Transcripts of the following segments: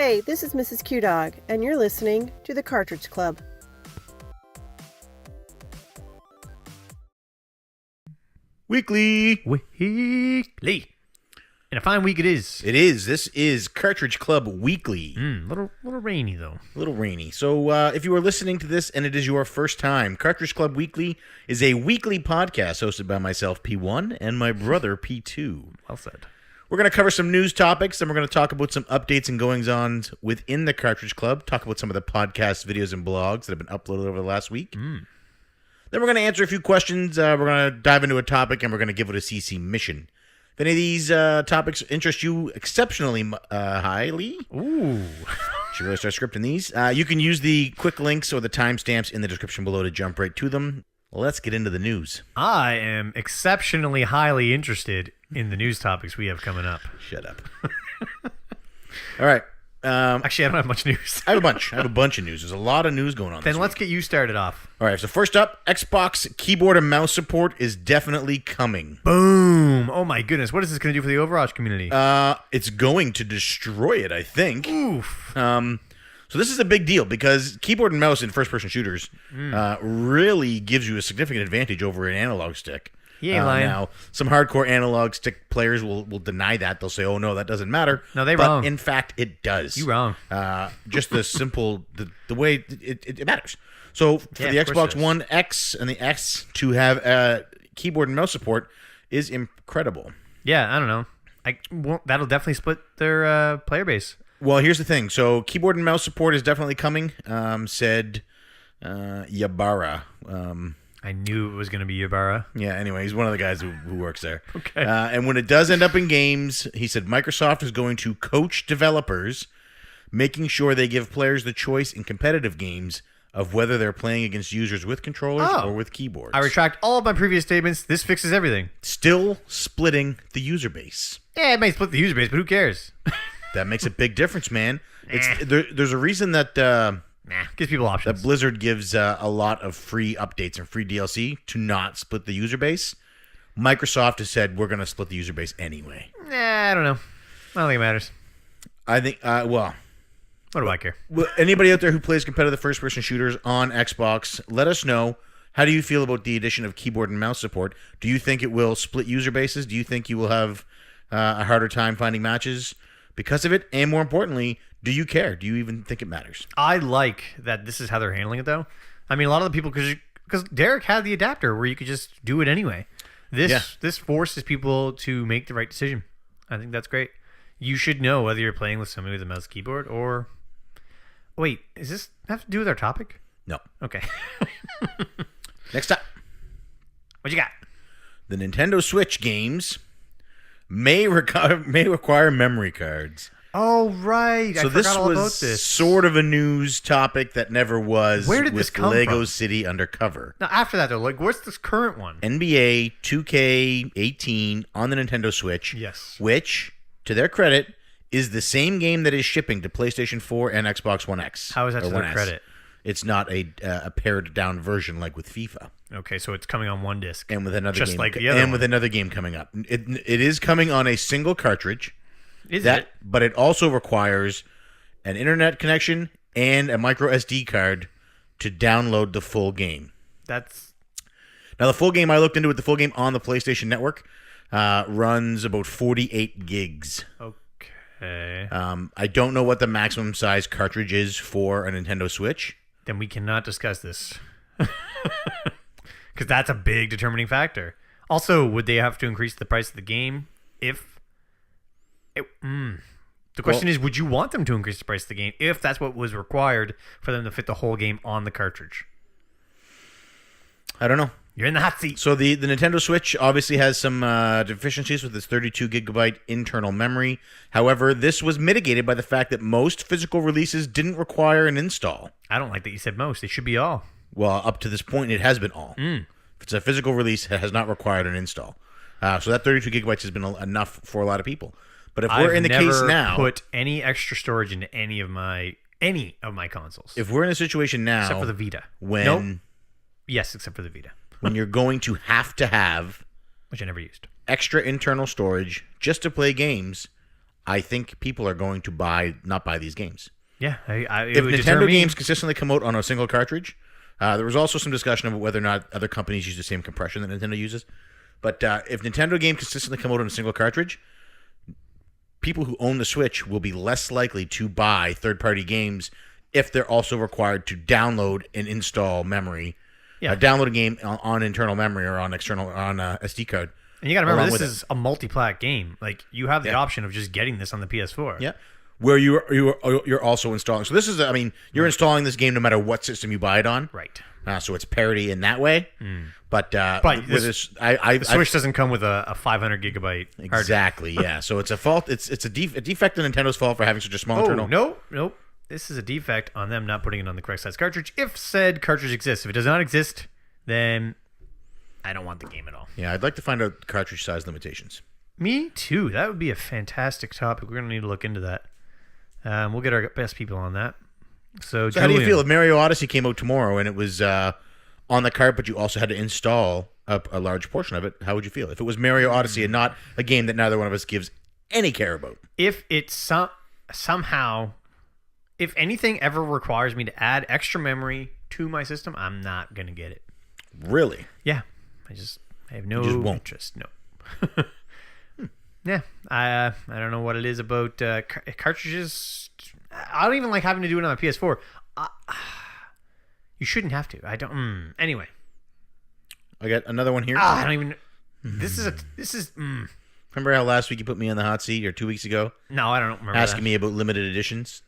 Hey, this is Mrs. Q-Dog, and you're listening to the Cartridge Club. Weekly. And a fine week it is. It is. This is Cartridge Club Weekly. Little rainy, though. A little rainy. So if you are listening to this and it is your first time, Cartridge Club Weekly is a weekly podcast hosted by myself, P1, and my brother, P2. Well said. We're going to cover some news topics, and we're going to talk about some updates and goings-on within the Cartridge Club, talk about some of the podcasts, videos, and blogs that have been uploaded over the last week. Then we're going to answer a few questions. We're going to dive into a topic, and we're going to give it a CCMission. If any of these topics interest you exceptionally highly, should really start scripting these. You can use the quick links or the timestamps in the description below to jump right to them. Let's get into the news. I am exceptionally highly interested in the news topics we have coming up. Shut up. All right. Actually, I don't have much news. I have a bunch of news. There's a lot of news going on. Then let's get you started off. All right. So first up, Xbox keyboard and mouse support is definitely coming. Boom! Oh my goodness, what is this going to do for the Overwatch community? It's going to destroy it, I think. Oof. So this is a big deal because keyboard and mouse in first-person shooters really gives you a significant advantage over an analog stick. Yeah, lying. Now, some hardcore analog stick players will deny that. They'll say, "Oh no, that doesn't matter." No, they're but wrong. In fact, it does. You wrong. Just the simple the way it matters. So for the Xbox One X and the X to have keyboard and mouse support is incredible. Yeah, I don't know. That'll definitely split their player base. Well, here's the thing. So keyboard and mouse support is definitely coming, said Yabara. I knew it was going to be Ybarra. Yeah, anyway, he's one of the guys who works there. Okay. And when it does end up in games, he said Microsoft is going to coach developers, making sure they give players the choice in competitive games of whether they're playing against users with controllers or with keyboards. I retract all of my previous statements. This fixes everything. Still splitting the user base. Yeah, it may split the user base, but who cares? That makes a big difference, man. There's a reason that gives people options. that Blizzard gives a lot of free updates and free DLC to not split the user base. Microsoft has said we're going to split the user base anyway. I don't know. I don't think it matters. I think, What do I care? Well, anybody out there who plays competitive first-person shooters on Xbox, let us know. How do you feel about the addition of keyboard and mouse support? Do you think it will split user bases? Do you think you will have a harder time finding matches because of it? And more importantly, do you care? Do you even think it matters? I like that this is how they're handling it, though. I mean, a lot of the people, because Derek had the adapter where you could just do it anyway. This forces people to make the right decision. I think that's great. You should know whether you're playing with somebody with a mouse keyboard or... Wait, does this have to do with our topic? No. Okay. Next up. What you got? The Nintendo Switch games may require memory cards. Oh, right. So I forgot all about this this. was sort of a news topic that never was. Where did this come Lego from? City Undercover. Now, after that, though, like, what's this current one? NBA 2K18 on the Nintendo Switch. Yes. Which, to their credit, is the same game that is shipping to PlayStation 4 and Xbox One X. How is that to their credit? It's not a pared down version like with FIFA. Okay, so it's coming on one disc. And with another Just game, like the other one. with another game coming up. It is coming on a single cartridge. Is it? But it also requires an internet connection and a micro SD card to download the full game. Now the full game I looked into it, the full game on the PlayStation Network runs about 48 gigs. Okay. I don't know what the maximum size cartridge is for a Nintendo Switch. Then we cannot discuss this. Because that's a big determining factor. Also, would they have to increase the price of the game if... The question is, would you want them to increase the price of the game if that's what was required for them to fit the whole game on the cartridge? I don't know. You're in the hot seat. So the Nintendo Switch obviously has some deficiencies with its 32 gigabyte internal memory. However, this was mitigated by the fact that most physical releases didn't require an install. I don't like that you said most. It should be all. Well, up to this point, it has been all. If it's a physical release, it has not required an install. So that 32 gigabytes has been enough for a lot of people. But if we're in the case now, I've never put any extra storage into any of my consoles. If we're in a situation now, except for the Vita. When yes, except for the Vita. When you're going to have which I never used extra internal storage just to play games, I think people are going to not buy these games. Yeah, If Nintendo games consistently come out on a single cartridge, there was also some discussion about whether or not other companies use the same compression that Nintendo uses. But if Nintendo games consistently come out on a single cartridge, people who own the Switch will be less likely to buy third-party games if they're also required to download and install memory. Yeah. Download a game on internal memory or on SD card. And you got to remember, this is a multi-plat game. Like, you have the option of just getting this on the PS4. Yeah. Where you're also installing. So this is, you're installing this game no matter what system you buy it on. Right. So it's parity in that way. But with the Switch doesn't come with a 500 gigabyte hard exactly. Yeah. So it's a fault. It's a defect of Nintendo's fault for having such a small internal. Nope. This is a defect on them not putting it on the correct size cartridge. If said cartridge exists, if it does not exist, then I don't want the game at all. Yeah, I'd like to find out cartridge size limitations. Me too. That would be a fantastic topic. We're going to need to look into that. We'll get our best people on that. So how do you feel if Mario Odyssey came out tomorrow and it was on the cart, but you also had to install a large portion of it? How would you feel if it was Mario Odyssey and not a game that neither one of us gives any care about? If it's somehow, if anything ever requires me to add extra memory to my system, I'm not going to get it. Really? Yeah. I have no interest. No. Yeah. I don't know what it is about cartridges. I don't even like having to do it on a PS4. You shouldn't have to. I don't. Anyway. I got another one here. I don't even. This is. Remember how last week you put me on the hot seat, or 2 weeks ago? No, I don't remember. Asking me about limited editions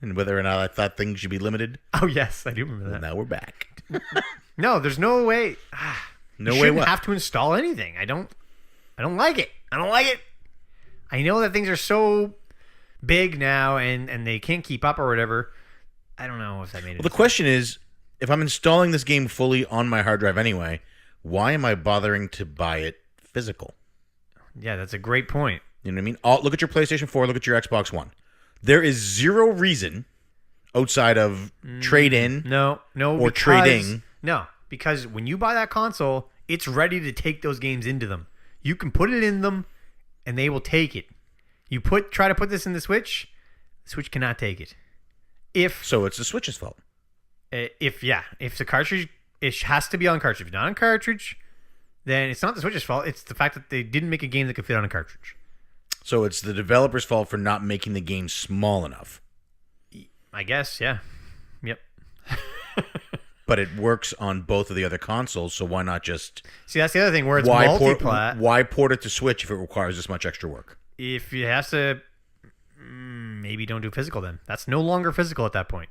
and whether or not I thought things should be limited. Oh yes, I do remember that. Now we're back. No, there's no way. No you way. Shouldn't have to install anything. I don't like it. I don't like it. I know that things are so big now and they can't keep up or whatever. I don't know if that made it. Well, the question is, if I'm installing this game fully on my hard drive anyway, why am I bothering to buy it physical? Yeah, that's a great point. You know what I mean? Look at your PlayStation 4, look at your Xbox One. There is zero reason outside of trade-in or trading. No, because when you buy that console, it's ready to take those games into them. You can put it in them, and they will take it. You try to put this in the Switch cannot take it. So it's the Switch's fault. If the cartridge, it has to be on cartridge. If not on cartridge, then it's not the Switch's fault. It's the fact that they didn't make a game that could fit on a cartridge. So it's the developer's fault for not making the game small enough. I guess, yeah. Yep. But it works on both of the other consoles, so why not just... See, that's the other thing, where it's multi-plat. Why port it to Switch if it requires this much extra work? If it has to... Maybe don't do physical then. That's no longer physical at that point.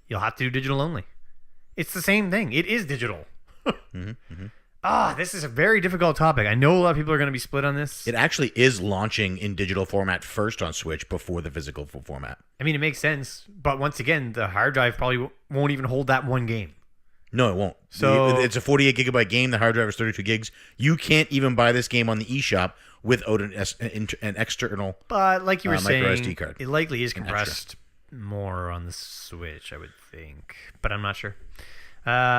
You'll have to do digital only. It's the same thing. It is digital. This is a very difficult topic. I know a lot of people are going to be split on this. It actually is launching in digital format first on Switch before the physical format. I mean, it makes sense. But once again, the hard drive probably won't even hold that one game. No, it won't. So it's a 48 gigabyte game. The hard drive is 32 gigs. You can't even buy this game on the eShop without an external. But like you were saying, SD card. It likely is compressed more on the Switch, I would think, but I'm not sure.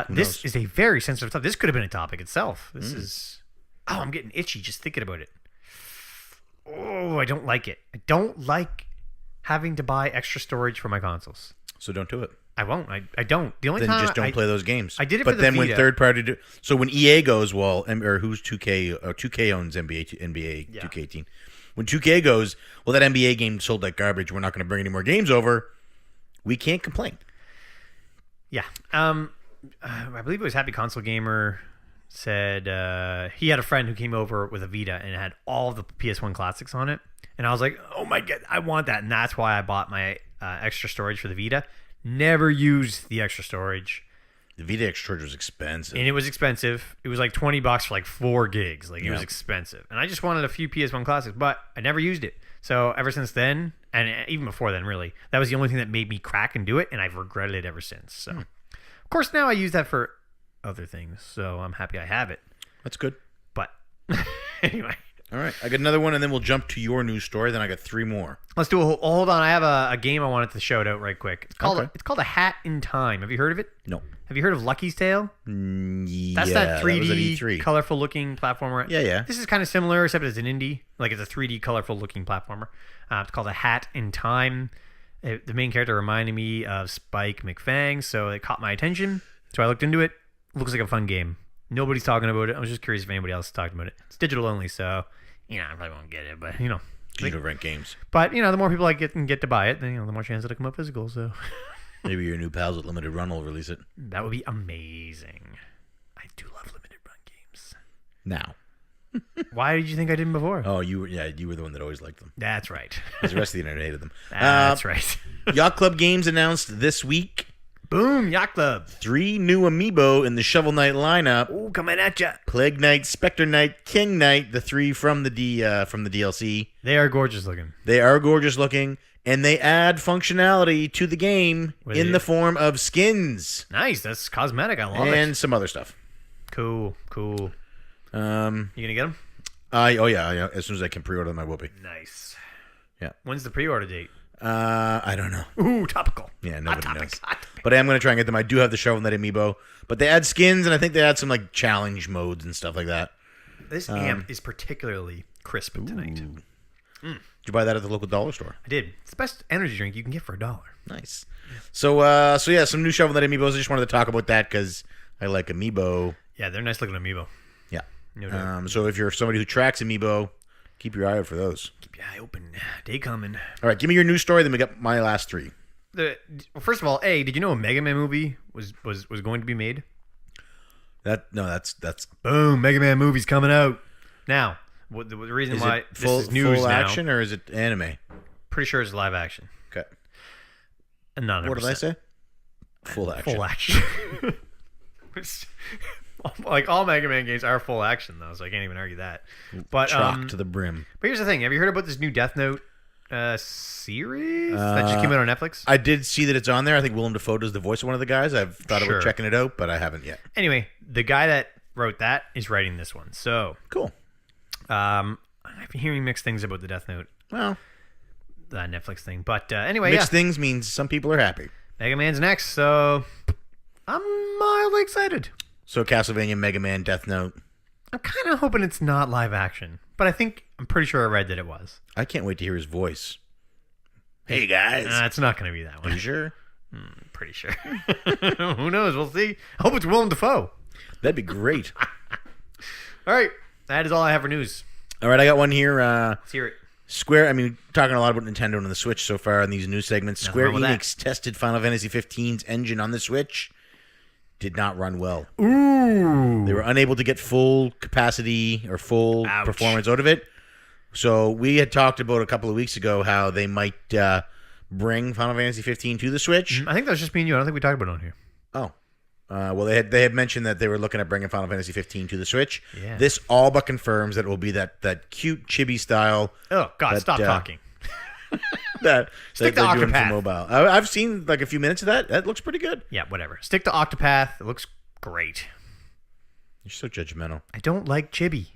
This is a very sensitive topic. This could have been a topic itself. This is. Oh, I'm getting itchy just thinking about it. Oh, I don't like it. I don't like having to buy extra storage for my consoles. So don't do it. I won't. I don't. The only then time just don't play those games. I did it but for the then Vita. When third party do, so when EA goes, well, or who's 2K? 2K owns NBA 2K18. When 2K goes, well, that NBA game sold like garbage. We're not going to bring any more games over. We can't complain. Yeah. I believe it was Happy Console Gamer said he had a friend who came over with a Vita and it had all the PS1 classics on it, and I was like, oh my god, I want that, and that's why I bought my extra storage for the Vita. Never used the extra storage. The Vita extra storage was expensive. And it was expensive. It was like $20 for like 4 gigs. Like, it was expensive. And I just wanted a few PS1 classics, but I never used it. So ever since then, and even before then, really, that was the only thing that made me crack and do it, and I've regretted it ever since. So, of course, now I use that for other things, so I'm happy I have it. That's good. But anyway. All right, I got another one, and then we'll jump to your news story. Then I got 3 more. Let's do hold on. I have a game I wanted to shout out right quick. It's called A Hat in Time. Have you heard of it? No. Have you heard of Lucky's Tale? That's that 3D colorful looking platformer. Yeah. This is kind of similar, except it's an indie. Like it's a 3D colorful looking platformer. It's called A Hat in Time. The main character reminded me of Spike McFang, so it caught my attention. So I looked into it. Looks like a fun game. Nobody's talking about it. I was just curious if anybody else is talking about it. It's digital only, so I probably won't get it, but Digital rent games. But the more people I get to buy it, then the more chance it'll come out physical. So maybe your new pals at Limited Run will release it. That would be amazing. I do love Limited Run games. Now. Why did you think I didn't before? Oh, you were the one that always liked them. That's right. The rest of the internet hated them. That's right. Yacht Club games announced this week. Boom, Yacht Club. 3 new amiibo in the Shovel Knight lineup. Ooh, coming at ya. Plague Knight, Spectre Knight, King Knight, the 3 from the DLC. They are gorgeous looking. And they add functionality to the game in the form of skins. Nice, that's cosmetic. I love it. And some other stuff. Cool. You gonna get them? Yeah. As soon as I can pre-order them, I will be. Nice. Yeah. When's the pre-order date? I don't know. Ooh, topical. Yeah, nobody knows. But I am going to try and get them. I do have the Shovel Knight amiibo. But they add skins, and I think they add some like challenge modes and stuff like that. This amp is particularly crisp tonight. Did you buy that at the local dollar store? I did. It's the best energy drink you can get for $1. Nice. So some new Shovel Knight amiibos. I just wanted to talk about that because I like amiibo. Yeah, they're nice looking amiibo. Yeah. No doubt. So if you're somebody who tracks amiibo, keep your eye out for those. Keep your eye open. Day coming. All right, give me your news story. Then we got my last 3. First of all, did you know a Mega Man movie was going to be made? That's boom. Mega Man movie's coming out now. The reason why this is news full now, action or is it anime? Pretty sure it's live action. Okay. And not 100%. What did I say? Full action. Full action. Like all Mega Man games are full action though, so I can't even argue that. But Chalk to the brim. But here's the thing: have you heard about this new Death Note series that just came out on Netflix? I did see that it's on there. I think Willem Dafoe does the voice of one of the guys. I've thought about checking it out, but I haven't yet. Anyway, the guy that wrote that is writing this one. So cool. I've been hearing mixed things about the Death Note. Well, the Netflix thing, but anyway, mixed things means some people are happy. Mega Man's next, so I'm mildly excited. So Castlevania, Mega Man, Death Note. I'm kind of hoping it's not live action, but I'm pretty sure I read that it was. I can't wait to hear his voice. Hey guys, it's not going to be that one. Are you sure? Pretty sure. Who knows? We'll see. I hope it's Willem Dafoe. That'd be great. All right, that is all I have for news. All right, I got one here. Let's hear it. Square, talking a lot about Nintendo and the Switch so far in these news segments. Square Enix tested Final Fantasy 15's engine on the Switch. Did not run well. Ooh. They were unable to get full capacity or full performance out of it. So we had talked about a couple of weeks ago how they might bring Final Fantasy 15 to the Switch. I think that was just me and you. I don't think we talked about it on here. Oh. Well, they had mentioned that they were looking at bringing Final Fantasy 15 to the Switch. Yeah. This all but confirms that it will be that cute chibi style. Oh, God, stop talking. Stick to Octopath. Doing for mobile. I've seen like a few minutes of that. That looks pretty good. Yeah, whatever. Stick to Octopath. It looks great. You're so judgmental. I don't like chibi.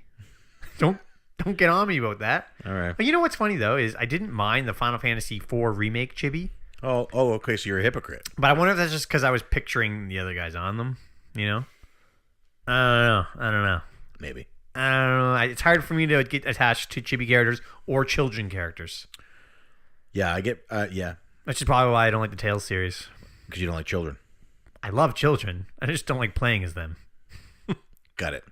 Don't get on me about that. All right. But you know what's funny though is I didn't mind the Final Fantasy IV remake chibi. Oh, okay. So you're a hypocrite. But I wonder if that's just because I was picturing the other guys on them. You know. I don't know. Maybe. I don't know. It's hard for me to get attached to chibi characters or children characters. Yeah, I get. Yeah. Which is probably why I don't like the Tales series. Because you don't like children. I love children. I just don't like playing as them. Got it.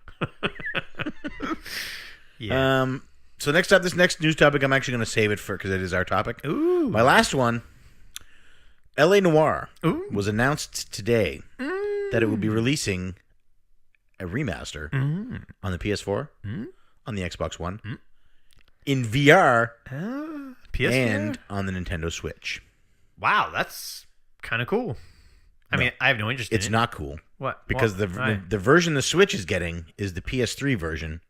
Yeah. So next up, this next news topic, I'm actually going to save it for because it is our topic. Ooh. My last one. L.A. Noire was announced today that it will be releasing a remaster on the PS4, on the Xbox One, in VR, PS4? and on the Nintendo Switch. Wow, that's kind of cool. I mean, I have no interest in it. It's not cool. What? Because the version the Switch is getting is the PS3 version.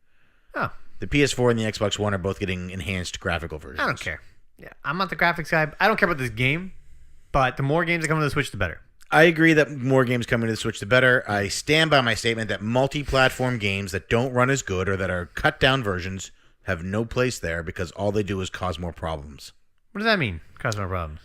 Oh. The PS4 and the Xbox One are both getting enhanced graphical versions. I don't care. Yeah, I'm not the graphics guy. I don't care about this game, but the more games that come to the Switch, the better. I agree that more games coming to the Switch, the better. I stand by my statement that multi-platform games that don't run as good or that are cut-down versions have no place there because all they do is cause more problems. What does that mean? Cause more problems.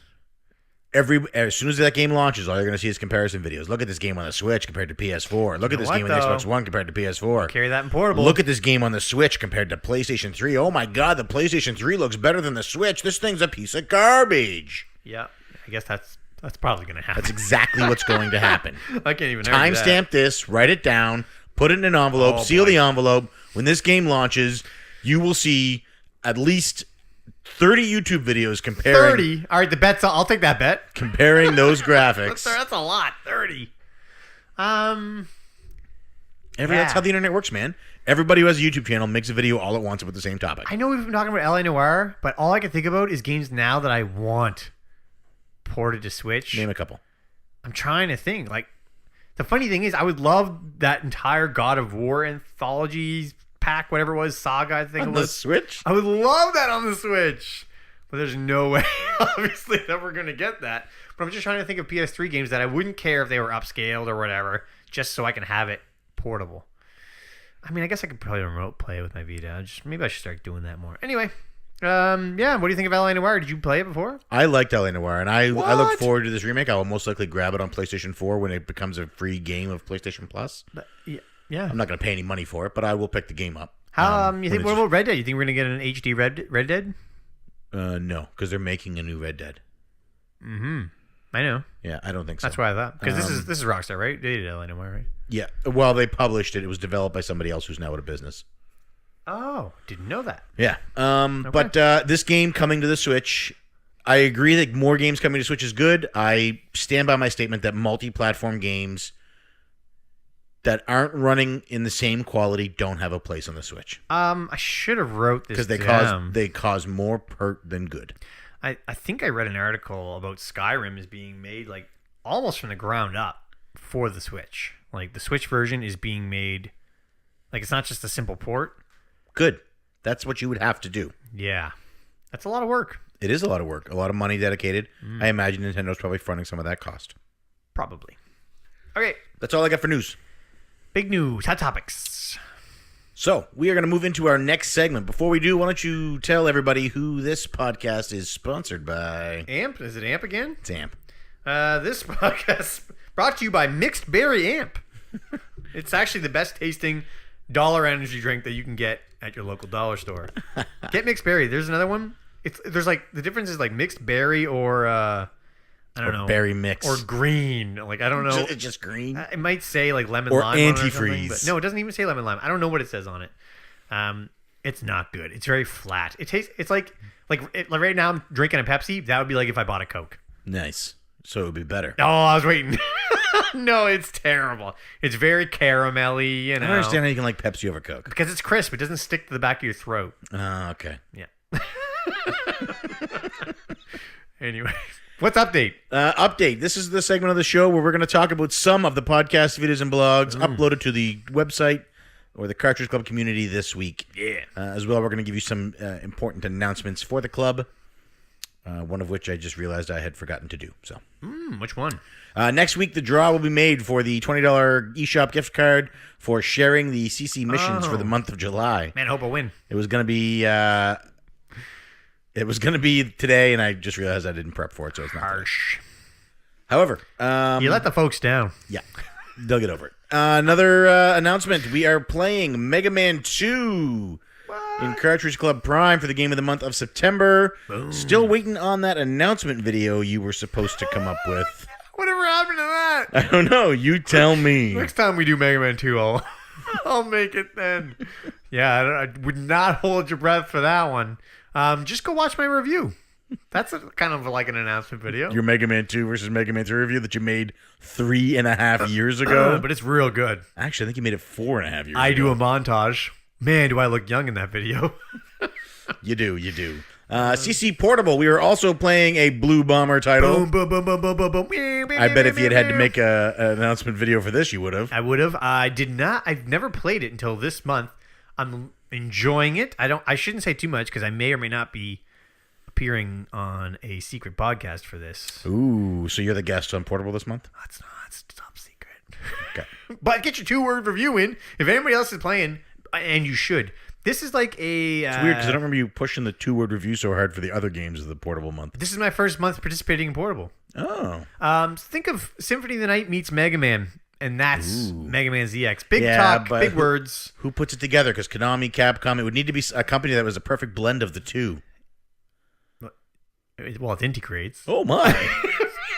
as soon as that game launches, all you're going to see is comparison videos. Look at this game on the Switch compared to PS4. Look at this game on the Xbox One compared to PS4. Carry that in portable. Look at this game on the Switch compared to PlayStation 3. Oh my God, the PlayStation 3 looks better than the Switch. This thing's a piece of garbage. Yeah, I guess that's probably going to happen. That's exactly what's going to happen. I can't even timestamp this, write it down, put it in an envelope, seal the envelope. When this game launches, you will see at least 30 YouTube videos comparing. 30? All right, the bet's. I'll take that bet. Comparing those graphics. That's a lot. 30. That's how the internet works, man. Everybody who has a YouTube channel makes a video all at once about the same topic. I know we've been talking about LA Noire, but all I can think about is games now that I want ported to Switch. Name a couple. I'm trying to think. Like, the funny thing is, I would love that entire God of War anthology pack, whatever it was, saga, I think on it was. The Switch? I would love that on the Switch. But there's no way, obviously, that we're going to get that. But I'm just trying to think of PS3 games that I wouldn't care if they were upscaled or whatever, just so I can have it portable. I mean, I guess I could probably remote play with my Vita. Maybe I should start doing that more. Anyway, what do you think of LA Noire? Did you play it before? I liked LA Noire, and I look forward to this remake. I will most likely grab it on PlayStation 4 when it becomes a free game of PlayStation Plus. Yeah. I'm not going to pay any money for it, but I will pick the game up. How you think? What about Red Dead? You think we're going to get an HD Red Dead? No, because they're making a new Red Dead. Mm-hmm. I know. Yeah, I don't think so. That's what I thought. Because this is Rockstar, right? They did LA Noire, right? Yeah. Well, they published it. It was developed by somebody else who's now out of business. Oh, didn't know that. Yeah. Okay. But this game coming to the Switch, I agree that more games coming to Switch is good. I stand by my statement that multi-platform games that aren't running in the same quality don't have a place on the Switch. I should have wrote this because they cause more hurt than good. I think I read an article about Skyrim is being made like almost from the ground up for the Switch. Like the Switch version is being made like it's not just a simple port. Good. That's what you would have to do. Yeah. That's a lot of work. It is a lot of work. A lot of money dedicated. I imagine Nintendo's probably fronting some of that cost. Probably. Okay. That's all I got for news. Big news. Hot topics. So, we are going to move into our next segment. Before we do, why don't you tell everybody who this podcast is sponsored by? Amp? Is it Amp again? It's Amp. This podcast brought to you by Mixed Berry Amp. It's actually the best tasting dollar energy drink that you can get at your local dollar store. Get Mixed Berry. There's another one. There's like the difference is like mixed berry or I don't know, berry mix or green. Like I don't know. It's just green. It might say like lemon or lime antifreeze. But no, it doesn't even say lemon lime. I don't know what it says on it. It's not good. It's very flat. It tastes. It's like right now I'm drinking a Pepsi. That would be like if I bought a Coke. Nice. So it would be better. Oh, I was waiting. No, it's terrible. It's very caramelly. You know. I don't understand how you can like Pepsi over Coke. Because it's crisp. It doesn't stick to the back of your throat. Okay. Yeah. Anyway, what's update? Update. This is the segment of the show where we're going to talk about some of the podcast videos and blogs uploaded to the website or the Cartridge Club community this week. Yeah. As well, we're going to give you some important announcements for the club, one of which I just realized I had forgotten to do. So, which one? Next week, the draw will be made for the $20 eShop gift card for sharing the CC missions for the month of July. Man, I hope I win. It was going to be... It was going to be today, and I just realized I didn't prep for it, so it's not harsh. Today. However, you let the folks down. Yeah, they'll get over it. Another announcement: we are playing Mega Man 2 in Cartridge Club Prime for the game of the month of September. Boom. Still waiting on that announcement video you were supposed to come up with. Whatever happened to that? I don't know. You tell me. Next time we do Mega Man 2, I'll make it then. Yeah, I would not hold your breath for that one. Just go watch my review. That's kind of like an announcement video. Your Mega Man 2 versus Mega Man 3 review that you made 3.5 years ago. But it's real good. Actually, I think you made it 4.5 years ago. I do a montage. Man, do I look young in that video. You do. CC Portable. We were also playing a Blue Bomber title. Boom, boom, boom, boom, boom, boom, boom. I bet if you had to make an announcement video for this, you would have. I would have. I did not. I've never played it until this month. I'm enjoying it. I shouldn't say too much because I may or may not be appearing on a secret podcast for this. Ooh, so you're the guest on Portable this month? That's not. It's top secret. Okay. But get your 2-word review in. If anybody else is playing, and you should. This is like a... It's weird because I don't remember you pushing the 2-word review so hard for the other games of the Portable month. This is my first month participating in Portable. Oh. Think of Symphony of the Night meets Mega Man, and that's Mega Man ZX. Big Yeah, talk, but big words. Who puts it together? Because Konami, Capcom, it would need to be a company that was a perfect blend of the two. Well, it's Inti Creates. Oh, my.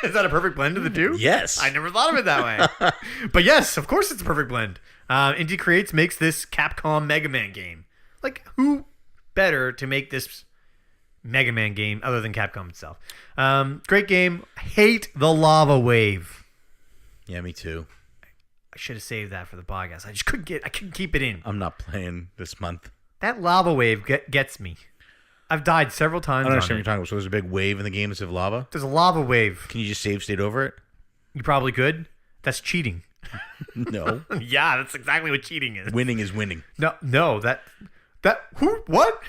Is that a perfect blend of the two? Yes. I never thought of it that way. But yes, of course it's a perfect blend. Inti Creates makes this Capcom Mega Man game. Like, who better to make this Mega Man game other than Capcom itself? Great game. Hate the lava wave. Yeah, me too. I should have saved that for the podcast. I just couldn't keep it in. I'm not playing this month. That lava wave gets me. I've died several I times. don't understand what you're talking about. So there's a big wave in the game instead of lava? There's a lava wave. Can you just save state over it? You probably could. That's cheating. No. Yeah, that's exactly what cheating is. Winning is winning. No, that what?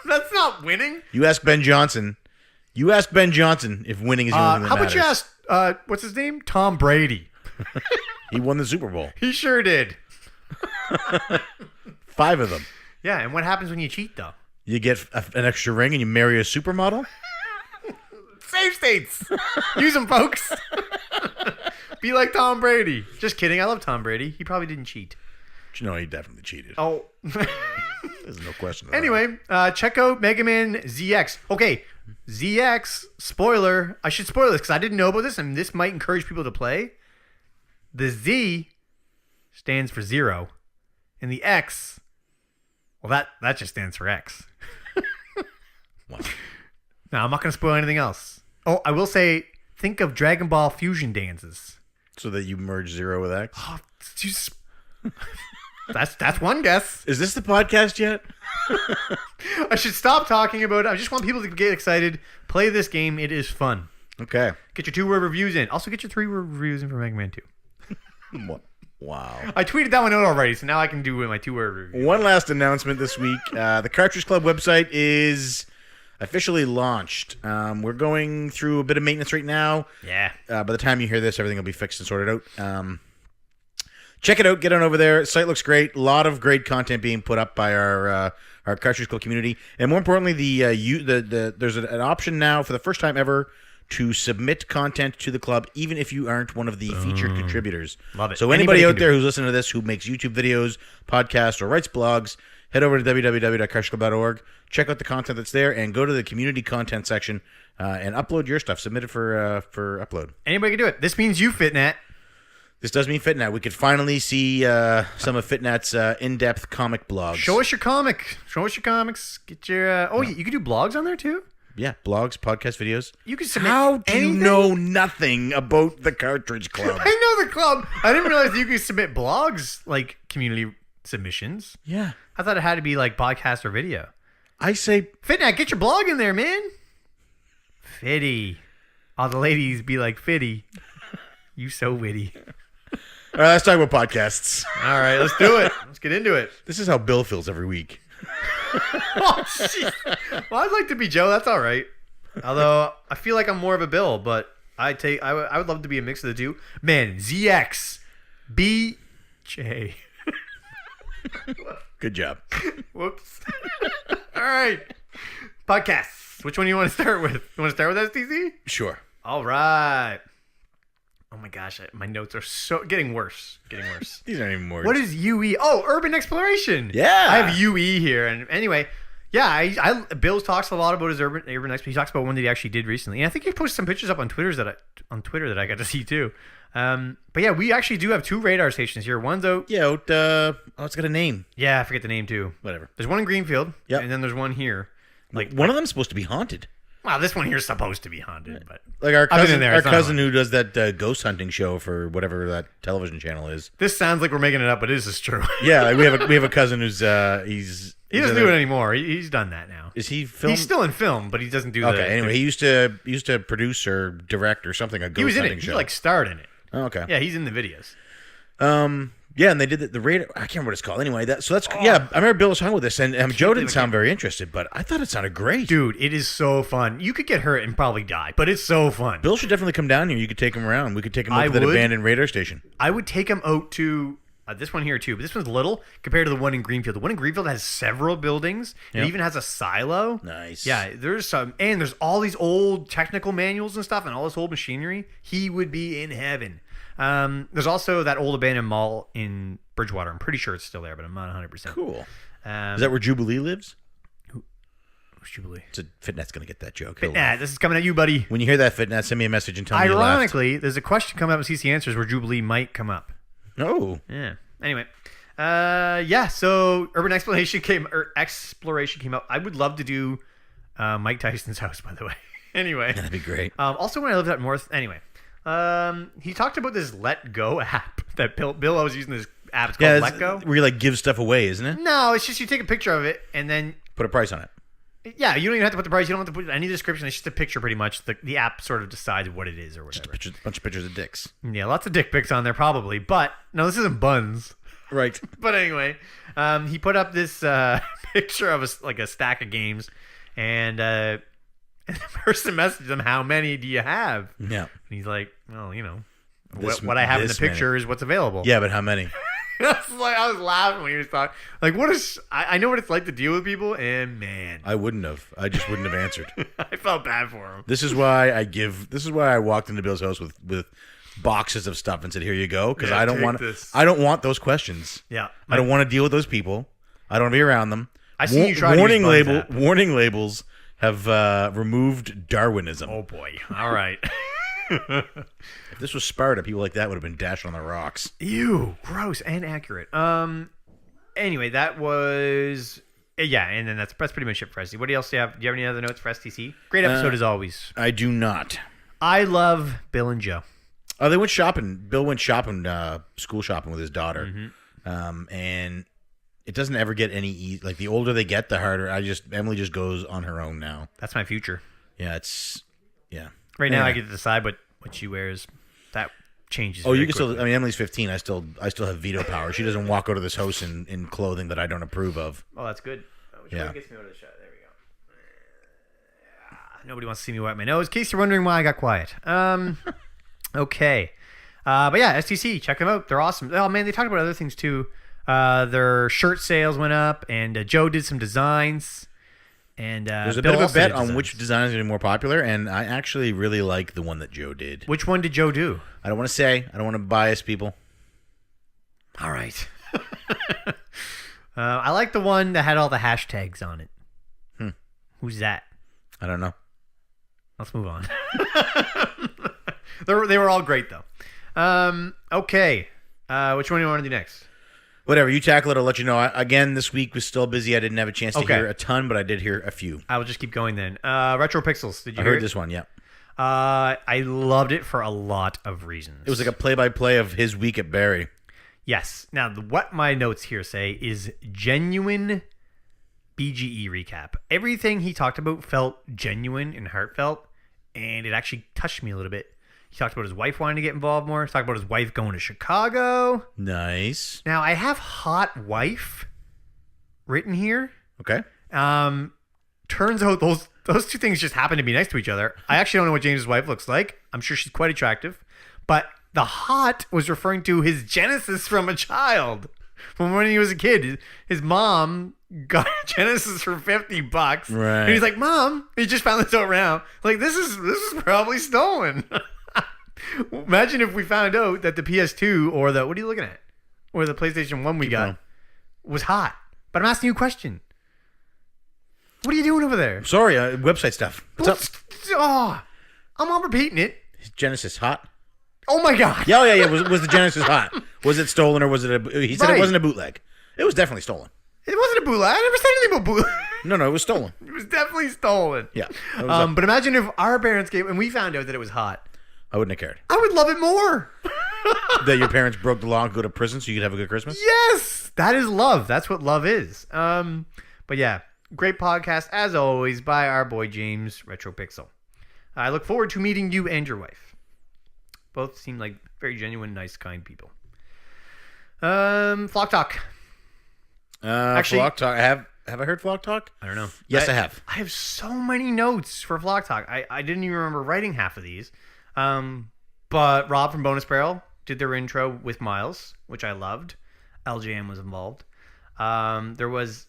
That's not winning. You ask Ben Johnson. If winning is the only thing that How about matters. you ask what's his name? Tom Brady. He won the Super Bowl. He sure did. 5 of them. Yeah, and what happens when you cheat though? You get an extra ring and you marry a supermodel? Save states. Use them, folks. Be like Tom Brady. Just kidding. I love Tom Brady. He probably didn't cheat. No, he definitely cheated. Oh. There's no question. Anyway, check out Mega Man ZX. Okay, ZX, spoiler. I should spoil this because I didn't know about this, and this might encourage people to play. The Z stands for 0, and the X, well, that just stands for X. Wow. Now, I'm not going to spoil anything else. Oh, I will say, think of Dragon Ball fusion dances. So that you merge 0 with X? Oh, that's one guess. Is this the podcast yet? I should stop talking about it. I just want people to get excited. Play this game. It is fun. Okay. Get your 2-word reviews in. Also, get your 3-word reviews in for Mega Man 2. Wow. I tweeted that one out already, so now I can do my 2-word review. One last announcement this week. The Cartridge Club website is officially launched. We're going through a bit of maintenance right now. Yeah. By the time you hear this, everything will be fixed and sorted out. Check it out. Get on over there. Site looks great. A lot of great content being put up by our Cartridge Club community, and more importantly, there's an option now for the first time ever to submit content to the club, even if you aren't one of the featured contributors. Love it. So anybody out there who's listening to this who makes YouTube videos, podcasts, or writes blogs, head over to www.cartridgeclub.org, check out the content that's there, and go to the community content section and upload your stuff. Submit it for upload. Anybody can do it. This means you, FitNat. This does mean FitNat. We could finally see some of FitNat's in-depth comic blogs. Show us your comic. Show us your comics. Get your... you can do blogs on there, too? Yeah, blogs, podcast videos. You can submit How do anything? you know nothing about the Cartridge Club? I know the club. I didn't realize you could submit blogs, like community submissions. Yeah. I thought it had to be like podcast or video. I say... FitNat, get your blog in there, man. Fitty. All the ladies be like, Fitty. You so witty. All right, let's talk about podcasts. All right, let's do it. Let's get into it. This is how Bill feels every week. Oh, jeez. Well, I'd like to be Joe. That's all right. Although I feel like I'm more of a Bill, but I would love to be a mix of the two. Man, ZX, BJ. Good job. Whoops. All right. Podcasts. Which one do you want to start with? You want to start with STC? Sure. All right. Oh my gosh, my notes are so getting worse. These aren't even words. What is UE? Oh, urban exploration. Yeah. I have UE here, and anyway, yeah, Bill talks a lot about his urban exploration. He talks about one that he actually did recently, and I think he posted some pictures up on Twitter that I got to see too. But yeah, we actually do have 2 radar stations here. One's out. Yeah, it's got a name. Yeah, I forget the name too. Whatever. There's one in Greenfield. Yep. And then there's one here. Like one of them's supposed to be haunted. Wow, this one here's supposed to be haunted, but Like our I've been cousin, in there, our it's not cousin haunted. who does that ghost hunting show for whatever that television channel is. This sounds like we're making it up, but this is true. Yeah, we have a cousin who's He doesn't do it anymore. He's done that now. Is he film? He's still in film, but he doesn't do Okay. Anyway, he used to produce or direct or something a ghost he was in hunting it. show. He like starred in it. Oh, okay. Yeah, he's in the videos. Yeah, and they did the radar. I can't remember what it's called. Anyway, yeah. I remember Bill was talking with this, and Joe didn't sound very interested, but I thought it sounded great. Dude, it is so fun. You could get hurt and probably die, but it's so fun. Bill should definitely come down here. You could take him around. We could take him up to that abandoned radar station. I would take him out to This one here too, but this one's little compared to the one in Greenfield. The one in Greenfield has several buildings. It even has a silo. Nice. Yeah, there's all these old technical manuals and stuff and all this old machinery. He would be in heaven. There's also that old abandoned mall in Bridgewater. I'm pretty sure it's still there, but I'm not 100%. Cool. Is that where Jubilee lives? Who's Jubilee? So Fitnet's going to get that joke. This is coming at you, buddy. When you hear that, Fitnet, send me a message and tell me you laughed. Ironically, there's a question coming up in CCAnswers where Jubilee might come up. Oh. Yeah. Anyway. So Urban Exploration came out. I would love to do Mike Tyson's house, by the way. Anyway. That'd be great. Also, when I lived up north, anyway, he talked about this Let Go app that Bill was using. This app. It's called Let Go. Where you like give stuff away, isn't it? No, it's just you take a picture of it and then put a price on it. Yeah, you don't even have to put the price. You don't have to put any description. It's just a picture, pretty much. The app sort of decides what it is or whatever. Just a bunch of pictures of dicks. Yeah, lots of dick pics on there probably. But no, this isn't buns. Right. But anyway, he put up this picture of a stack of games, and the person messaged him, "How many do you have?" Yeah. And he's like, "Well, what I have in the picture is what's available." Yeah, but how many? I was laughing when he was talking. Like, I know what it's like to deal with people, and man, I wouldn't have. I just wouldn't have answered. I felt bad for him. This is why I walked into Bill's house with boxes of stuff and said, "Here you go," because I don't want those questions. Yeah, I don't want to deal with those people. I don't want to be around them. I see you try to use warning labels have removed Darwinism. Oh boy! All right. If this was Sparta, people like that would have been dashed on the rocks. Ew, gross and accurate. Anyway, that was and then that's pretty much it for STC. What else do you have? Do you have any other notes for STC? Great episode as always. I do not. I love Bill and Joe. Oh, they went shopping. Bill went shopping, school shopping with his daughter, and it doesn't ever get any easy. Like the older they get, the harder. Emily just goes on her own now. That's my future. Yeah, Right now, I get to decide what she wears. That changes. Oh, you can still. I mean, Emily's 15. I still have veto power. She doesn't walk out of this house in clothing that I don't approve of. Oh, that's good. Which one gets me out of the shot? There we go. Nobody wants to see me wipe my nose. In case you're wondering why I got quiet. Okay. But yeah, STC, check them out. They're awesome. Oh man, they talked about other things too. Their shirt sales went up, and Joe did some designs. And there's a bit of a bet on which design is going to be more popular, and I actually really like the one that Joe did. Which one did Joe do? I don't want to say. I don't want to bias people. All right. I like the one that had all the hashtags on it. Who's that? I don't know. Let's move on. They were all great, though. Okay. Which one do you want to do next? Whatever, you tackle it, I'll let you know. Again, this week was still busy. I didn't have a chance to hear a ton, but I did hear a few. I will just keep going then. Retro Pixels, did you hear I heard this one, yeah. I loved it for a lot of reasons. It was like a play-by-play of his week at Barrie. Yes. Now, what my notes here say is genuine BGE recap. Everything he talked about felt genuine and heartfelt, and it actually touched me a little bit. He talked about his wife wanting to get involved more. He talked about his wife going to Chicago. Nice. Now, I have hot wife written here. Okay. Turns out those two things just happen to be next to each other. I actually don't know what James's wife looks like. I'm sure she's quite attractive. But the hot was referring to his genesis from a child. From when he was a kid. His mom got a Genesis for $50. Right. And he's like, Mom, he just found this out now. Like, this is probably stolen. Imagine if we found out that the PS2 or what are you looking at? Or the PlayStation 1 we got was hot. But I'm asking you a question. What are you doing over there? Sorry, website stuff. What's up? Oh, I'm not repeating it. Is Genesis hot? Oh my God. Yeah. Was the Genesis hot? Was it stolen or was it he said it wasn't a bootleg. It was definitely stolen. It wasn't a bootleg. I never said anything about bootleg. No, it was stolen. It was definitely stolen. Yeah. But imagine if our parents came and we found out that it was hot. I wouldn't have cared. I would love it more. That your parents broke the law and go to prison so you could have a good Christmas? Yes. That is love. That's what love is. But yeah, great podcast as always by our boy James Retro Pixel. I look forward to meeting you and your wife. Both seem like very genuine, nice, kind people. Flock Talk. Actually, Flock Talk. Have I heard Flock Talk? I don't know. Yes, I have. I have so many notes for Flock Talk. I didn't even remember writing half of these. But Rob from Bonus Barrel did their intro with Miles, which I loved. LJN was involved. There was,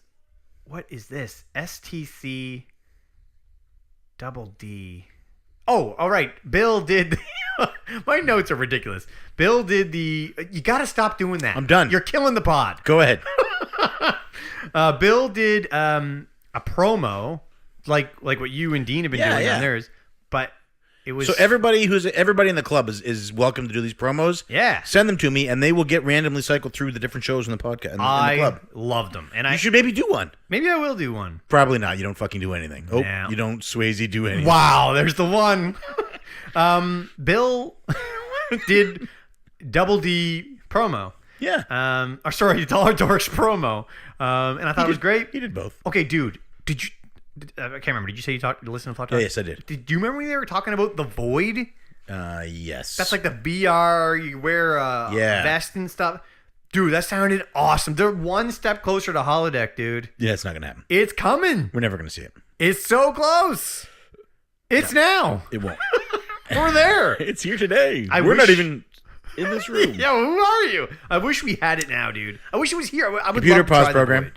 what is this? STC double D. Oh, all right. Bill did. My notes are ridiculous. Bill did the. You got to stop doing that. I'm done. You're killing the pod. Go ahead. Bill did a promo, like what you and Dean have been doing on theirs, but it was So everybody in the club is welcome to do these promos. Yeah. Send them to me, and they will get randomly cycled through the different shows in the podcast in the club. Loved them, and You should maybe do one. maybe I will do one. Probably not. You don't fucking do anything. Oh, No. you don't Swayze do anything. Wow, there's the one. Bill did double D promo. Yeah. Or sorry, Dollar Dorks promo. And I thought it was great. He did both. Okay, dude, did you? I can't remember. Did you say you listened to Flop Talk? Yes, I did. Do you remember when they were talking about the Void? Yes. That's like the VR. You wear a vest and stuff. Dude, that sounded awesome. They're one step closer to holodeck, dude. Yeah, it's not gonna happen. It's coming. We're never gonna see it. It's so close. It's now. It won't. We're there. It's here today. I We're wish- not even in this room. Yo, who are you? I wish we had it now, dude. I wish it was here. I would Computer love to pause try the program. Void.